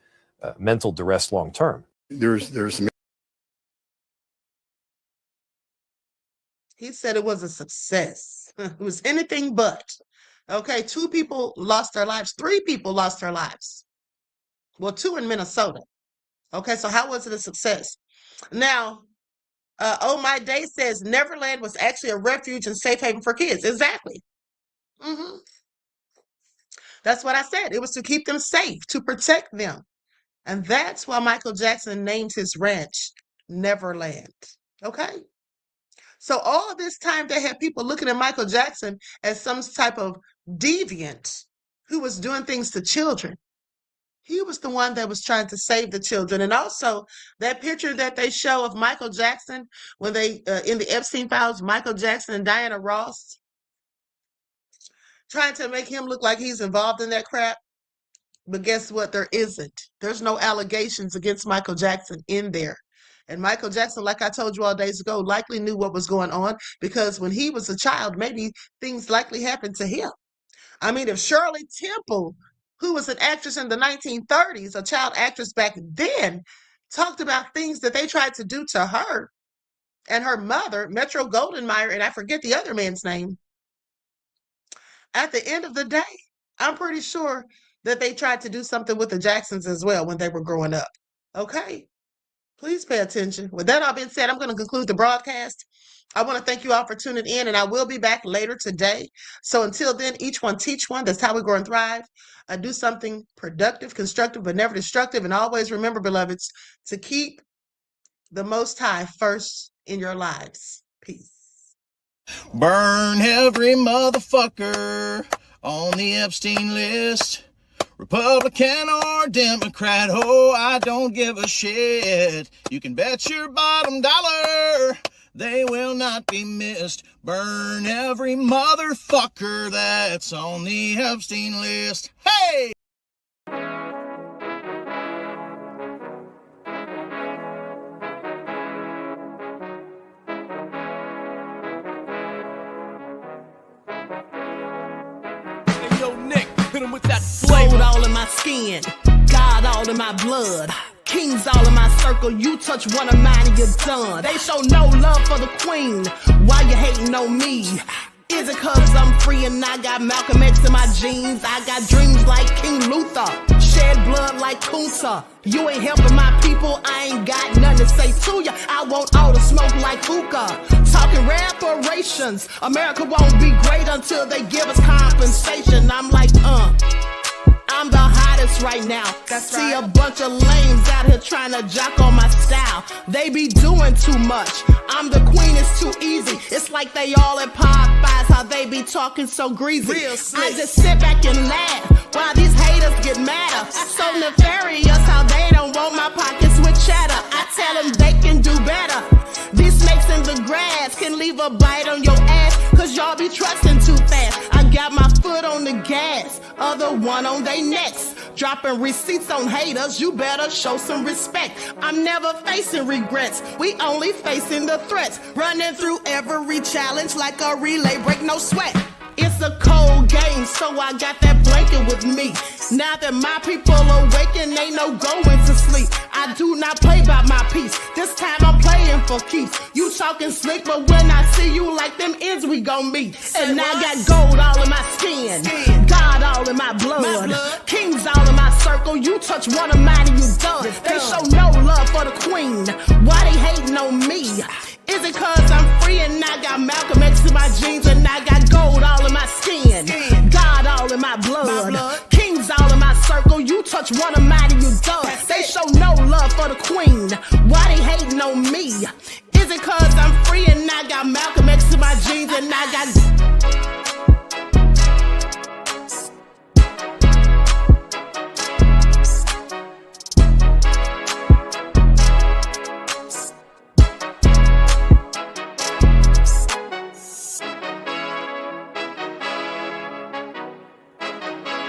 mental duress long term.
He said it was a success. It was anything but. Okay, 2 people lost their lives. 3 people lost their lives. Well, 2 in Minnesota. Okay, so how was it a success? Now, Oh My Day says Neverland was actually a refuge and safe haven for kids. Exactly. That's what I said. It was to keep them safe, to protect them. And that's why Michael Jackson named his ranch Neverland. Okay? So all this time they had people looking at Michael Jackson as some type of deviant who was doing things to children. He was the one that was trying to save the children. And also that picture that they show of Michael Jackson when they, in the Epstein files, Michael Jackson and Diana Ross, trying to make him look like he's involved in that crap. But guess what? There isn't. There's no allegations against Michael Jackson in there. And Michael Jackson, like I told you all days ago, likely knew what was going on because when he was a child, maybe things likely happened to him. I mean, if Shirley Temple, who was an actress in the 1930s, a child actress back then, talked about things that they tried to do to her and her mother, Metro Goldenmeyer, and I forget the other man's name. At the end of the day, I'm pretty sure that they tried to do something with the Jacksons as well when they were growing up. Okay? Please pay attention. With that all being said, I'm going to conclude the broadcast. I want to thank you all for tuning in, and I will be back later today. So until then, each one teach one. That's how we grow and thrive. Do something productive, constructive, but never destructive. And always remember, beloveds, to keep the Most High first in your lives. Peace.
Burn every motherfucker on the Epstein list. Republican or Democrat, oh, I don't give a shit. You can bet your bottom dollar they will not be missed. Burn every motherfucker that's on the Epstein list. Hey!
Gold all in my skin, God all in my blood, kings all in my circle. You touch one of mine and you're done. They show no love for the queen. Why you hating on me? Is it cause I'm free and I got Malcolm X in my jeans? I got dreams like King Luther, shed blood like Kunta. You ain't helping my people, I ain't got nothing to say to ya. I want all the smoke like hookah. Talking reparations, America won't be great until they give us compensation. I'm like, I'm the hottest right now. See a bunch of lames out here trying to jock on my style. They be doing too much. I'm the queen, it's too easy. It's like they all at Popeyes, how they be talking so greasy. I just sit back and laugh while these haters get madder. So nefarious how they don't want my pockets with cheddar. I tell them they can do better. These snakes in the grass can leave a bite on your ass, cause y'all be trusting too fast. I got my foot on the gas, other one on they necks. Dropping receipts on haters, you better show some respect. I'm never facing regrets, we only facing the threats. Running through every challenge like a relay, break no sweat. It's a cold game, so I got that blanket with me. Now that my people awaken, ain't no going to sleep. I do not play by my piece, this time I'm playing for keeps. You talking slick, but when I see you like them ends, we gon' meet. And I got gold all in my skin, God all in my blood, kings all in my circle. You touch one of mine and you done. They show no love for the queen. Why they hating on me? Is it cause I'm free and I got Malcolm X in my jeans and I got gold all in my skin, God all in my blood, kings all in my circle. You touch one of mine and you done. They show no love for the queen. Why they hating on me? Is it cause I'm free and I got Malcolm X in my jeans and I got